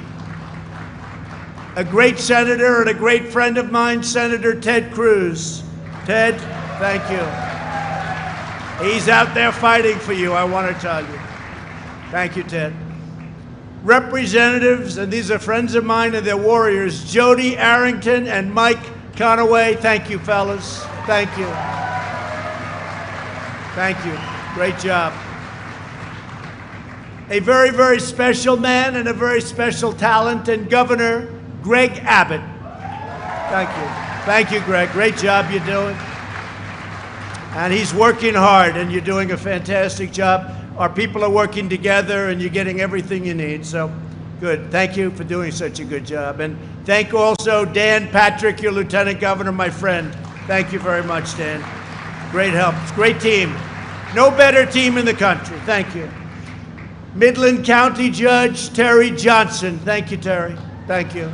A great senator and a great friend of mine, Senator Ted Cruz. Ted, thank you. He's out there fighting for you, I want to tell you. Thank you, Ted. Representatives, and these are friends of mine and they're warriors, Jody Arrington and Mike Conaway. Thank you, fellas. Thank you. Thank you. Great job. A very, very special man and a very special talent, and Governor Greg Abbott. Thank you. Thank you, Greg. Great job you're doing. And he's working hard, and you're doing a fantastic job. Our people are working together, and you're getting everything you need. So, good. Thank you for doing such a good job. And thank also Dan Patrick, your Lieutenant Governor, my friend. Thank you very much, Dan. Great help. It's a great team. No better team in the country. Thank you. Midland County Judge Terry Johnson. Thank you, Terry. Thank you.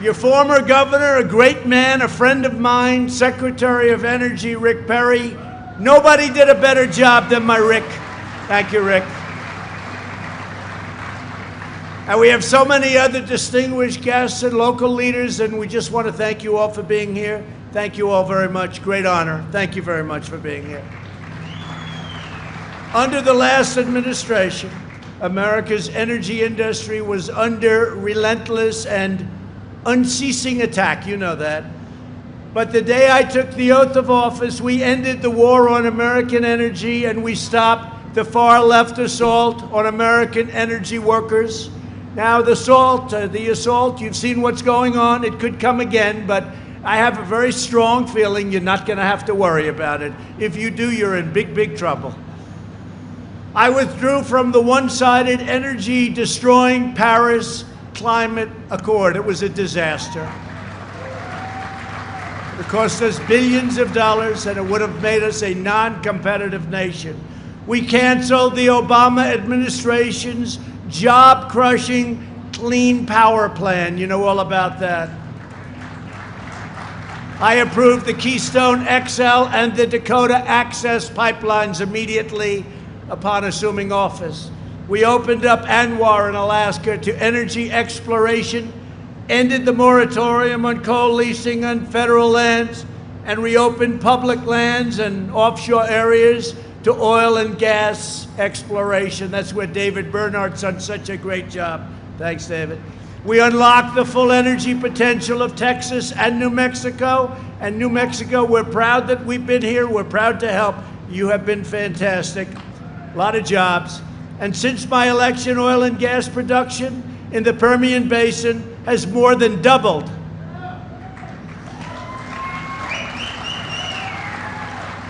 Your former governor, a great man, a friend of mine, Secretary of Energy Rick Perry. Nobody did a better job than my Rick. Thank you, Rick. And we have so many other distinguished guests and local leaders, and we just want to thank you all for being here. Thank you all very much. Great honor. Thank you very much for being here. Under the last administration, America's energy industry was under relentless and unceasing attack. You know that. But the day I took the oath of office, we ended the war on American energy, and we stopped the far left assault on American energy workers. Now the assault, you've seen what's going on. It could come again, but I have a very strong feeling you're not going to have to worry about it. If you do, you're in big, big trouble. I withdrew from the one-sided energy-destroying Paris Climate Accord. It was a disaster. It cost us billions of dollars, and it would have made us a non-competitive nation. We canceled the Obama administration's job-crushing Clean Power Plan. You know all about that. I approved the Keystone XL and the Dakota Access pipelines immediately upon assuming office. We opened up ANWR in Alaska to energy exploration, ended the moratorium on coal leasing on federal lands, and reopened public lands and offshore areas to oil and gas exploration. That's where David Bernhardt's done such a great job. Thanks, David. We unlock the full energy potential of Texas and New Mexico. And New Mexico, we're proud that we've been here. We're proud to help. You have been fantastic. A lot of jobs. And since my election, oil and gas production in the Permian Basin has more than doubled.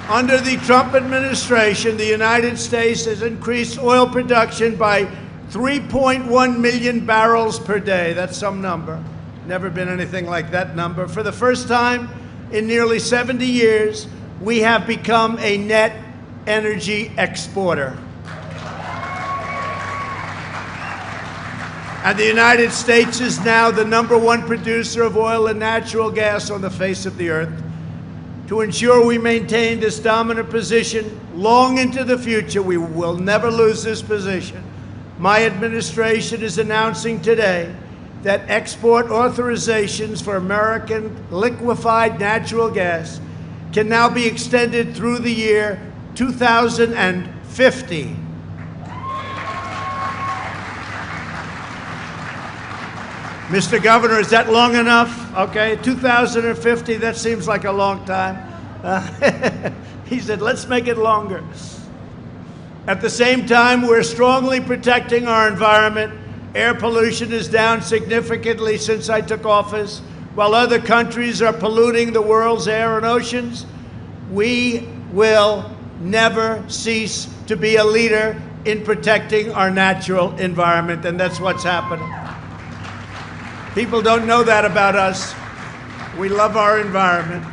Under the Trump administration, the United States has increased oil production by 3.1 million barrels per day. That's some number. Never been anything like that number. For the first time in nearly 70 years, we have become a net energy exporter. And the United States is now the #1 producer of oil and natural gas on the face of the earth. To ensure we maintain this dominant position long into the future, we will never lose this position. My administration is announcing today that export authorizations for American liquefied natural gas can now be extended through the year 2050. Mr. Governor, is that long enough? Okay, 2050, that seems like a long time. He said, let's make it longer. At the same time, we're strongly protecting our environment. Air pollution is down significantly since I took office. While other countries are polluting the world's air and oceans, we will never cease to be a leader in protecting our natural environment, and that's what's happening. People don't know that about us. We love our environment.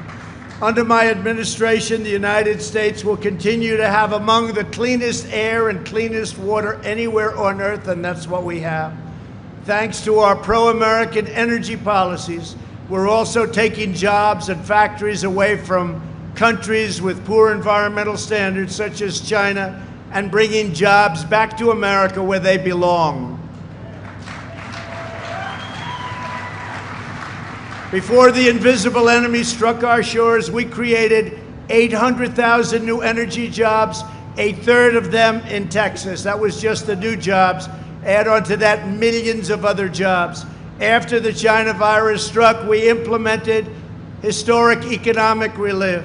Under my administration, the United States will continue to have among the cleanest air and cleanest water anywhere on earth, and that's what we have. Thanks to our pro-American energy policies, we're also taking jobs and factories away from countries with poor environmental standards, such as China, and bringing jobs back to America where they belong. Before the invisible enemy struck our shores, we created 800,000 new energy jobs, a third of them in Texas. That was just the new jobs. Add on to that millions of other jobs. After the China virus struck, we implemented historic economic relief.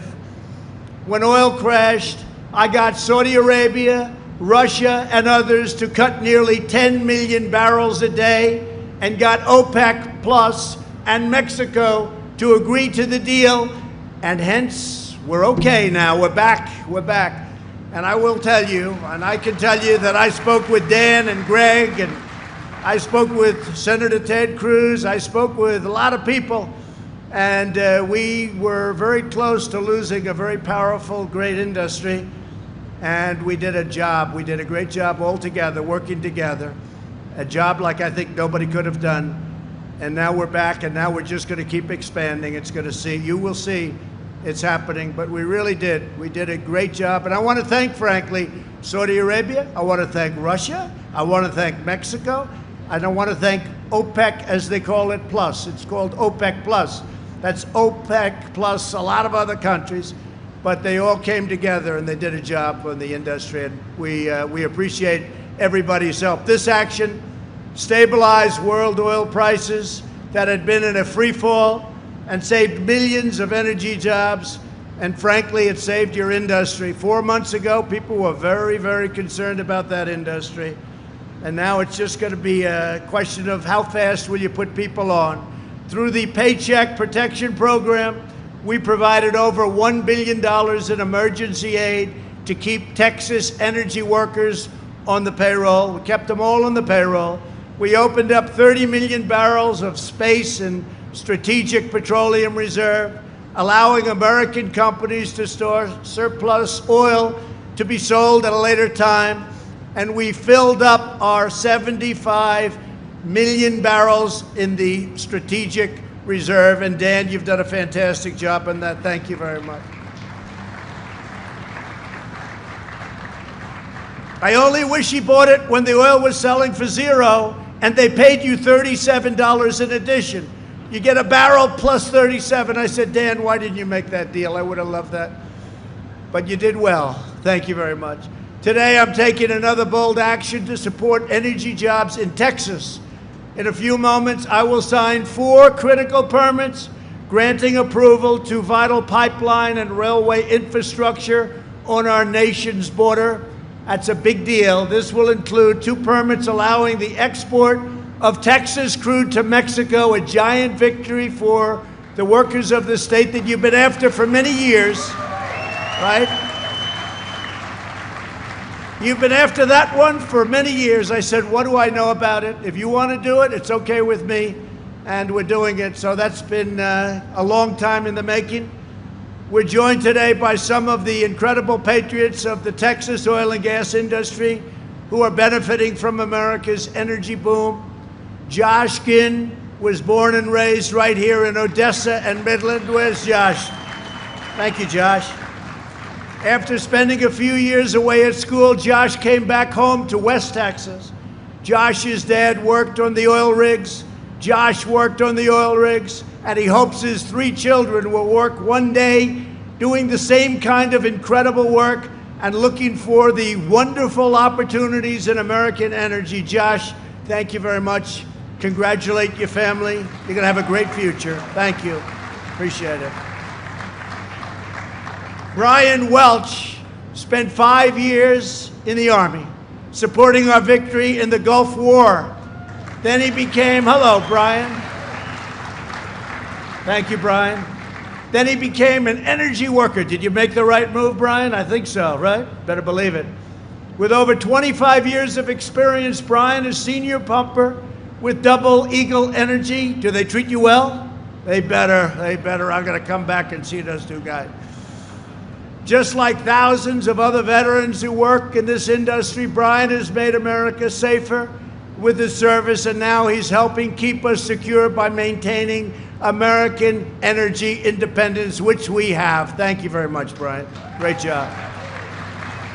When oil crashed, I got Saudi Arabia, Russia, and others to cut nearly 10 million barrels a day and got OPEC Plus and Mexico to agree to the deal, and hence we're okay now. We're back. And I will tell you, and I can tell you that I spoke with Dan and Greg, and I spoke with Senator Ted Cruz. I spoke with a lot of people, and we were very close to losing a very powerful, great industry. And we did a job. We did a great job all together, working together. A job like I think nobody could have done. And now we're back, and now we're just going to keep expanding. It's going to see, you will see it's happening, but we really did. We did a great job. And I want to thank, frankly, Saudi Arabia. I want to thank Russia. I want to thank Mexico. And I want to thank OPEC, as they call it, plus. It's called OPEC plus. That's OPEC plus a lot of other countries. But they all came together, and they did a job on the industry. And we appreciate everybody's help. This action stabilized world oil prices that had been in a free fall and saved millions of energy jobs. And frankly, it saved your industry. 4 months ago, people were very, very concerned about that industry. And now it's just going to be a question of how fast will you put people on. Through the Paycheck Protection Program, we provided over $1 billion in emergency aid to keep Texas energy workers on the payroll. We kept them all on the payroll. We opened up 30 million barrels of space and strategic petroleum reserve, allowing American companies to store surplus oil to be sold at a later time. And we filled up our 75 million barrels in the strategic reserve. And Dan, you've done a fantastic job on that. Thank you very much. I only wish he bought it when the oil was selling for $0 and they paid you $37 in addition. You get a barrel plus 37. I said, Dan, why didn't you make that deal? I would have loved that. But you did well. Thank you very much. Today, I'm taking another bold action to support energy jobs in Texas. In a few moments, I will sign 4 critical permits granting approval to vital pipeline and railway infrastructure on our nation's border. That's a big deal. This will include 2 permits allowing the export of Texas crude to Mexico, a giant victory for the workers of the state that you've been after for many years, right? You've been after that one for many years. I said, what do I know about it? If you want to do it, it's okay with me, and we're doing it. So that's been a long time in the making. We're joined today by some of the incredible patriots of the Texas oil and gas industry who are benefiting from America's energy boom. Josh Ginn was born and raised right here in Odessa and Midland. Where's Josh? Thank you, Josh. After spending a few years away at school, Josh came back home to West Texas. Josh's dad worked on the oil rigs. Josh worked on the oil rigs, and he hopes his 3 children will work one day doing the same kind of incredible work and looking for the wonderful opportunities in American energy. Josh, thank you very much. Congratulate your family. You're going to have a great future. Thank you. Appreciate it. Brian Welch spent 5 years in the Army, supporting our victory in the Gulf War. Then he became, hello, Brian. Thank you, Brian. Then he became an energy worker. Did you make the right move, Brian? I think so, right? Better believe it. With over 25 years of experience, Brian is senior pumper with Double Eagle Energy. Do they treat you well? They better. I'm going to come back and see those 2 guys. Just like thousands of other veterans who work in this industry, Brian has made America safer with his service, and now he's helping keep us secure by maintaining American energy independence, which we have. Thank you very much, Brian. Great job.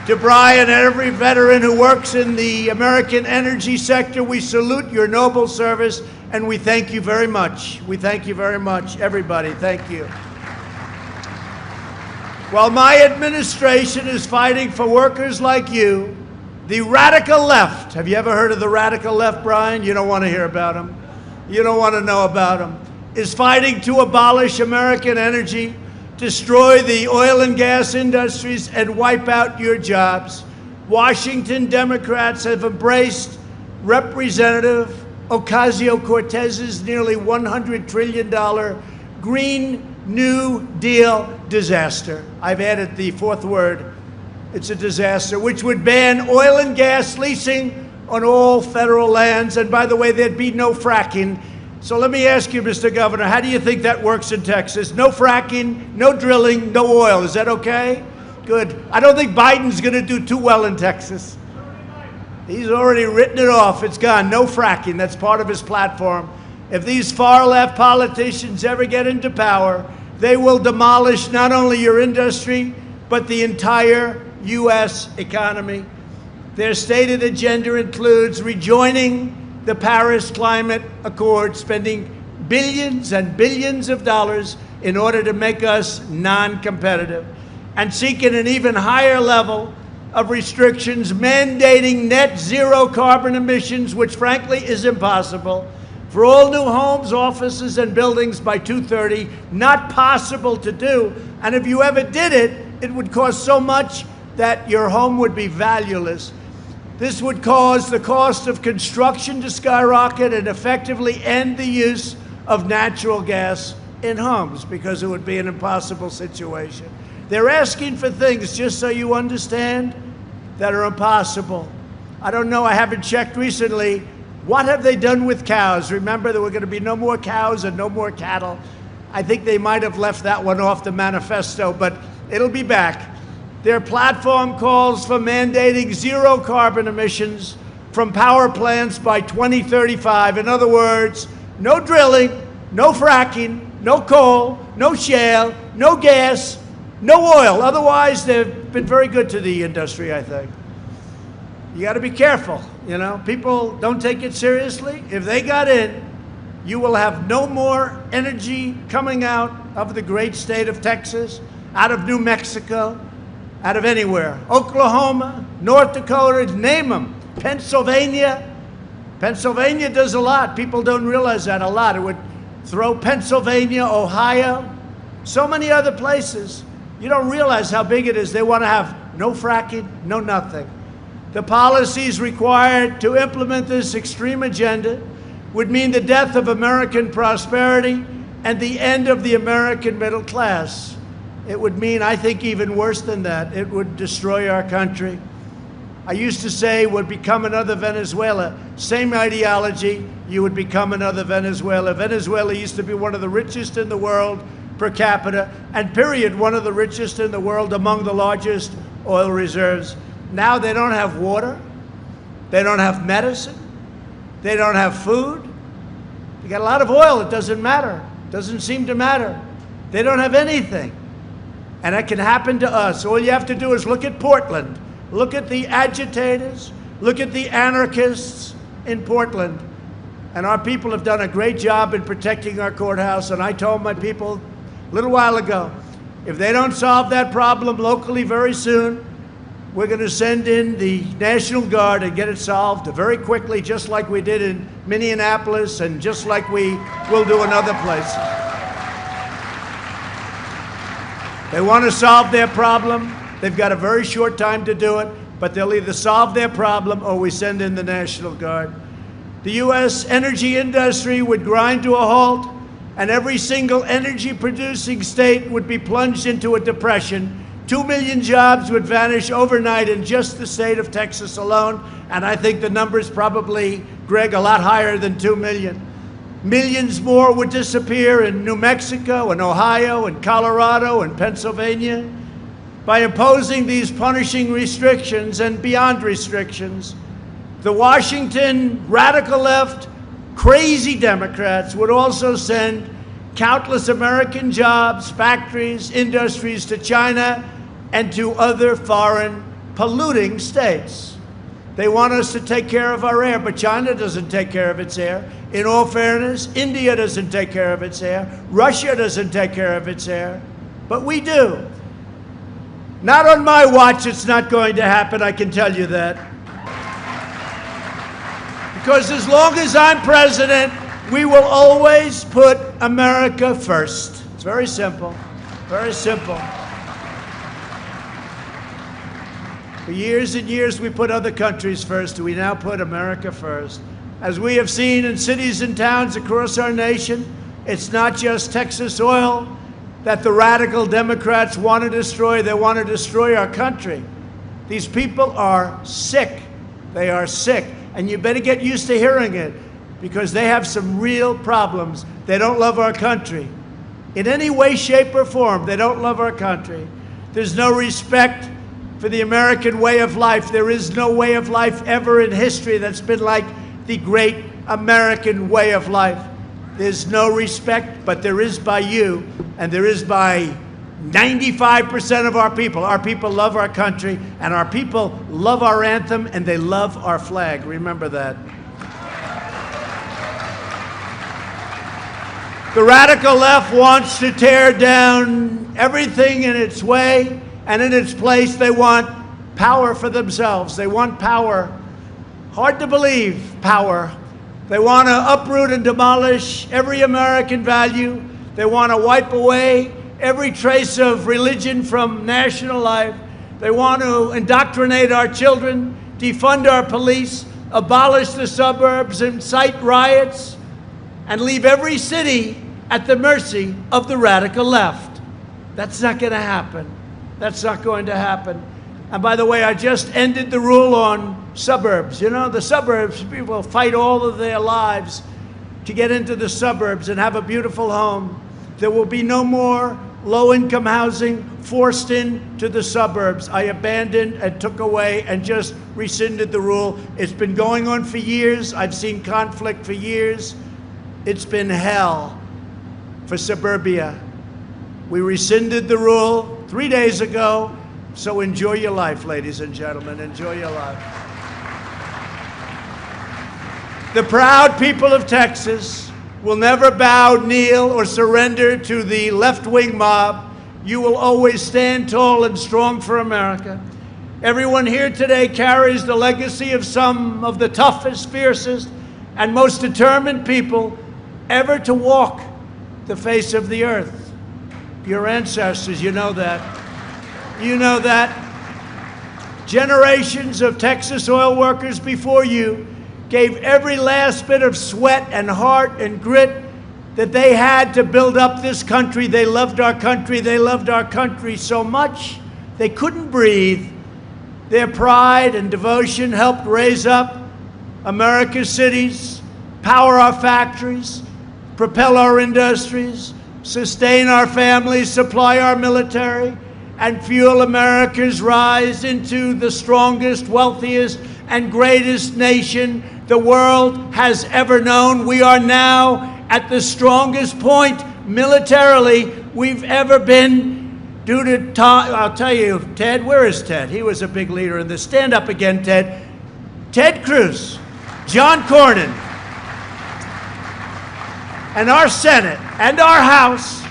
To Brian and every veteran who works in the American energy sector, we salute your noble service, and we thank you very much. We thank you very much, everybody. Thank you. While my administration is fighting for workers like you, the radical left, have you ever heard of the radical left, Brian? You don't want to hear about them. You don't want to know about them. Is fighting to abolish American energy, destroy the oil and gas industries, and wipe out your jobs. Washington Democrats have embraced Representative Ocasio-Cortez's nearly $100 trillion Green New Deal disaster. I've added the 4th word. It's a disaster, which would ban oil and gas leasing on all federal lands. And by the way, there'd be no fracking. So let me ask you, Mr. Governor, how do you think that works in Texas? No fracking, no drilling, no oil. Is that okay? Good. I don't think Biden's going to do too well in Texas. He's already written it off. It's gone. No fracking. That's part of his platform. If these far-left politicians ever get into power, they will demolish not only your industry, but the entire U.S. economy. Their stated agenda includes rejoining the Paris Climate Accord, spending billions and billions of dollars in order to make us non-competitive, and seeking an even higher level of restrictions mandating net zero carbon emissions, which frankly is impossible, for all new homes, offices, and buildings by 2030, not possible to do. And if you ever did it, it would cost so much that your home would be valueless. This would cause the cost of construction to skyrocket and effectively end the use of natural gas in homes, because it would be an impossible situation. They're asking for things, just so you understand, that are impossible. I don't know, I haven't checked recently. What have they done with cows? Remember, there were going to be no more cows and no more cattle. I think they might have left that one off the manifesto, but it'll be back. Their platform calls for mandating zero carbon emissions from power plants by 2035. In other words, no drilling, no fracking, no coal, no shale, no gas, no oil. Otherwise, they've been very good to the industry, I think. You got to be careful, you know. People don't take it seriously. If they got in, you will have no more energy coming out of the great state of Texas, out of New Mexico, out of anywhere. Oklahoma, North Dakota, name them. Pennsylvania. Pennsylvania does a lot. People don't realize that a lot. It would throw Pennsylvania, Ohio, so many other places. You don't realize how big it is. They want to have no fracking, no nothing. The policies required to implement this extreme agenda would mean the death of American prosperity and the end of the American middle class. It would mean, I think, even worse than that. It would destroy our country. I used to say would become another Venezuela. Same ideology, you would become another Venezuela. Venezuela used to be one of the richest in the world per capita, and period, one of the richest in the world, among the largest oil reserves. Now they don't have water, they don't have medicine, they don't have food. They got a lot of oil, it doesn't matter. Doesn't seem to matter. They don't have anything. And that can happen to us. All you have to do is look at Portland. Look at the agitators. Look at the anarchists in Portland. And our people have done a great job in protecting our courthouse. And I told my people a little while ago, if they don't solve that problem locally very soon, we're going to send in the National Guard and get it solved very quickly, just like we did in Minneapolis and just like we will do in other places. They want to solve their problem. They've got a very short time to do it, but they'll either solve their problem or we send in the National Guard. The U.S. energy industry would grind to a halt, and every single energy-producing state would be plunged into a depression. 2 million jobs would vanish overnight in just the state of Texas alone, and I think the number's probably, Greg, a lot higher than 2 million. Millions more would disappear in New Mexico and Ohio and Colorado and Pennsylvania. By imposing these punishing restrictions and beyond restrictions, the Washington radical left, crazy Democrats would also send countless American jobs, factories, industries to China and to other foreign polluting states. They want us to take care of our air, but China doesn't take care of its air. In all fairness, India doesn't take care of its air. Russia doesn't take care of its air, but we do. Not on my watch, it's not going to happen, I can tell you that. Because as long as I'm president, we will always put America first. It's very simple, very simple. For years and years, we put other countries first. We now put America first. As we have seen in cities and towns across our nation, it's not just Texas oil that the radical Democrats want to destroy. They want to destroy our country. These people are sick. They are sick. And you better get used to hearing it, because they have some real problems. They don't love our country. In any way, shape, or form, they don't love our country. There's no respect for the American way of life. There is no way of life ever in history that's been like the great American way of life. There's no respect, but there is by you, and there is by 95% of our people. Our people love our country, and our people love our anthem, and they love our flag. Remember that. The radical left wants to tear down everything in its way, and in its place they want power for themselves. They want power. Hard to believe, power. They want to uproot and demolish every American value. They want to wipe away every trace of religion from national life. They want to indoctrinate our children, defund our police, abolish the suburbs, incite riots, and leave every city at the mercy of the radical left. That's not going to happen. That's not going to happen. And by the way, I just ended the rule on suburbs. You know, the suburbs, people fight all of their lives to get into the suburbs and have a beautiful home. There will be no more low-income housing forced into the suburbs. I abandoned and took away and just rescinded the rule. It's been going on for years. I've seen conflict for years. It's been hell for suburbia. We rescinded the rule 3 days ago, so enjoy your life, ladies and gentlemen. Enjoy your life. The proud people of Texas will never bow, kneel, or surrender to the left-wing mob. You will always stand tall and strong for America. Everyone here today carries the legacy of some of the toughest, fiercest, and most determined people ever to walk the face of the earth. Your ancestors, you know that. You know that. Generations of Texas oil workers before you gave every last bit of sweat and heart and grit that they had to build up this country. They loved our country. They loved our country so much they couldn't breathe. Their pride and devotion helped raise up America's cities, power our factories, propel our industries, sustain our families, supply our military, and fuel America's rise into the strongest, wealthiest, and greatest nation the world has ever known. We are now at the strongest point militarily we've ever been due to I'll tell you, Ted, where is Ted? He was a big leader in this. Stand up again, Ted. Ted Cruz, John Cornyn, and our Senate and our House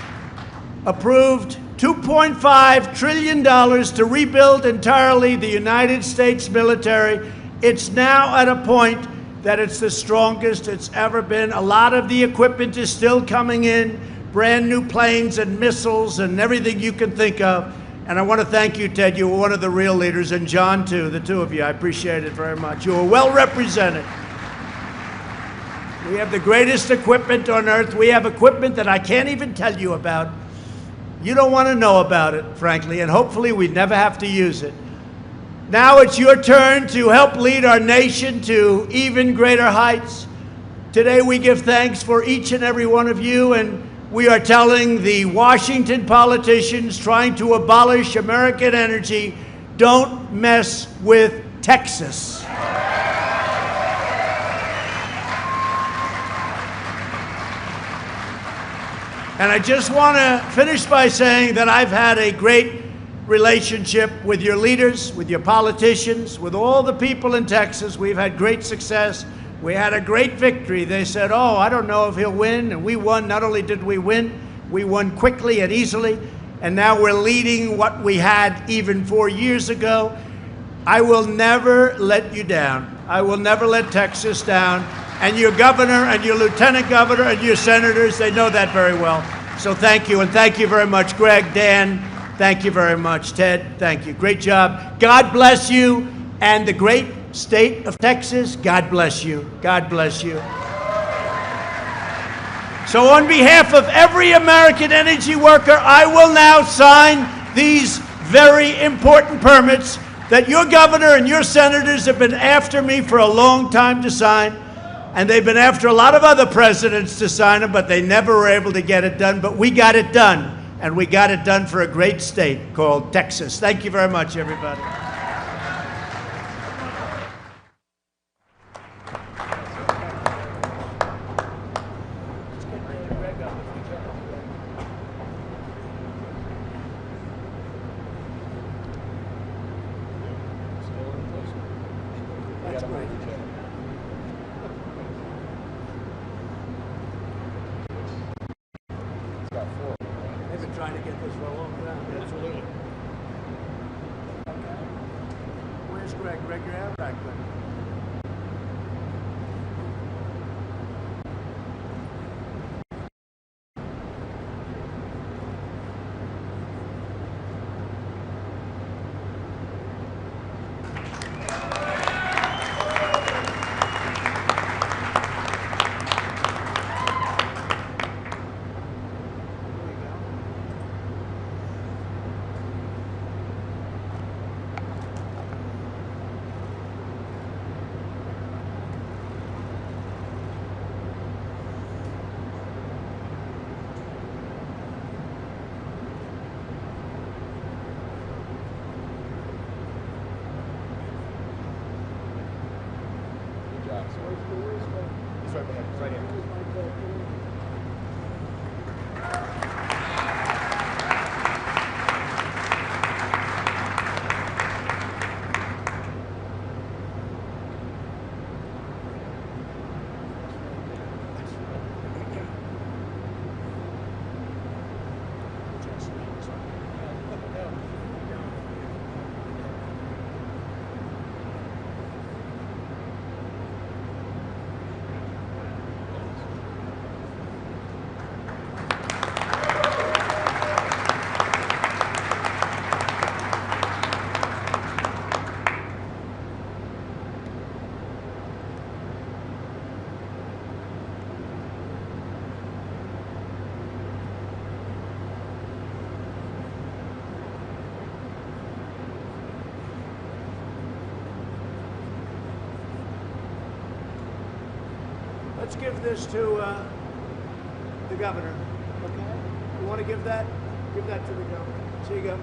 approved $2.5 trillion to rebuild entirely the United States military. It's now at a point that it's the strongest it's ever been. A lot of the equipment is still coming in, brand new planes and missiles and everything you can think of. And I want to thank you, Ted. You were one of the real leaders, and John, too, the two of you. I appreciate it very much. You were well represented. We have the greatest equipment on earth. We have equipment that I can't even tell you about. You don't want to know about it, frankly, and hopefully we never have to use it. Now it's your turn to help lead our nation to even greater heights. Today we give thanks for each and every one of you, and we are telling the Washington politicians trying to abolish American energy, don't mess with Texas. And I just want to finish by saying that I've had a great relationship with your leaders, with your politicians, with all the people in Texas. We've had great success. We had a great victory. They said, oh, I don't know if he'll win. And we won. Not only did we won quickly and easily. And now we're leading what we had even 4 years ago. I will never let you down. I will never let Texas down. And your governor and your lieutenant governor and your senators, they know that very well. So thank you. And thank you very much, Greg, Dan. Thank you very much, Ted. Thank you. Great job. God bless you and the great state of Texas. God bless you. God bless you. So on behalf of every American energy worker, I will now sign these very important permits that your governor and your senators have been after me for a long time to sign. And they've been after a lot of other presidents to sign them, but they never were able to get it done. But we got it done. And we got it done for a great state called Texas. Thank you very much, everybody. Trying to get this for a long time. Absolutely. Where's Greg? Greg, you're out back there. let's give this to the governor. Okay? You want to give that? Give that to the governor. So you go.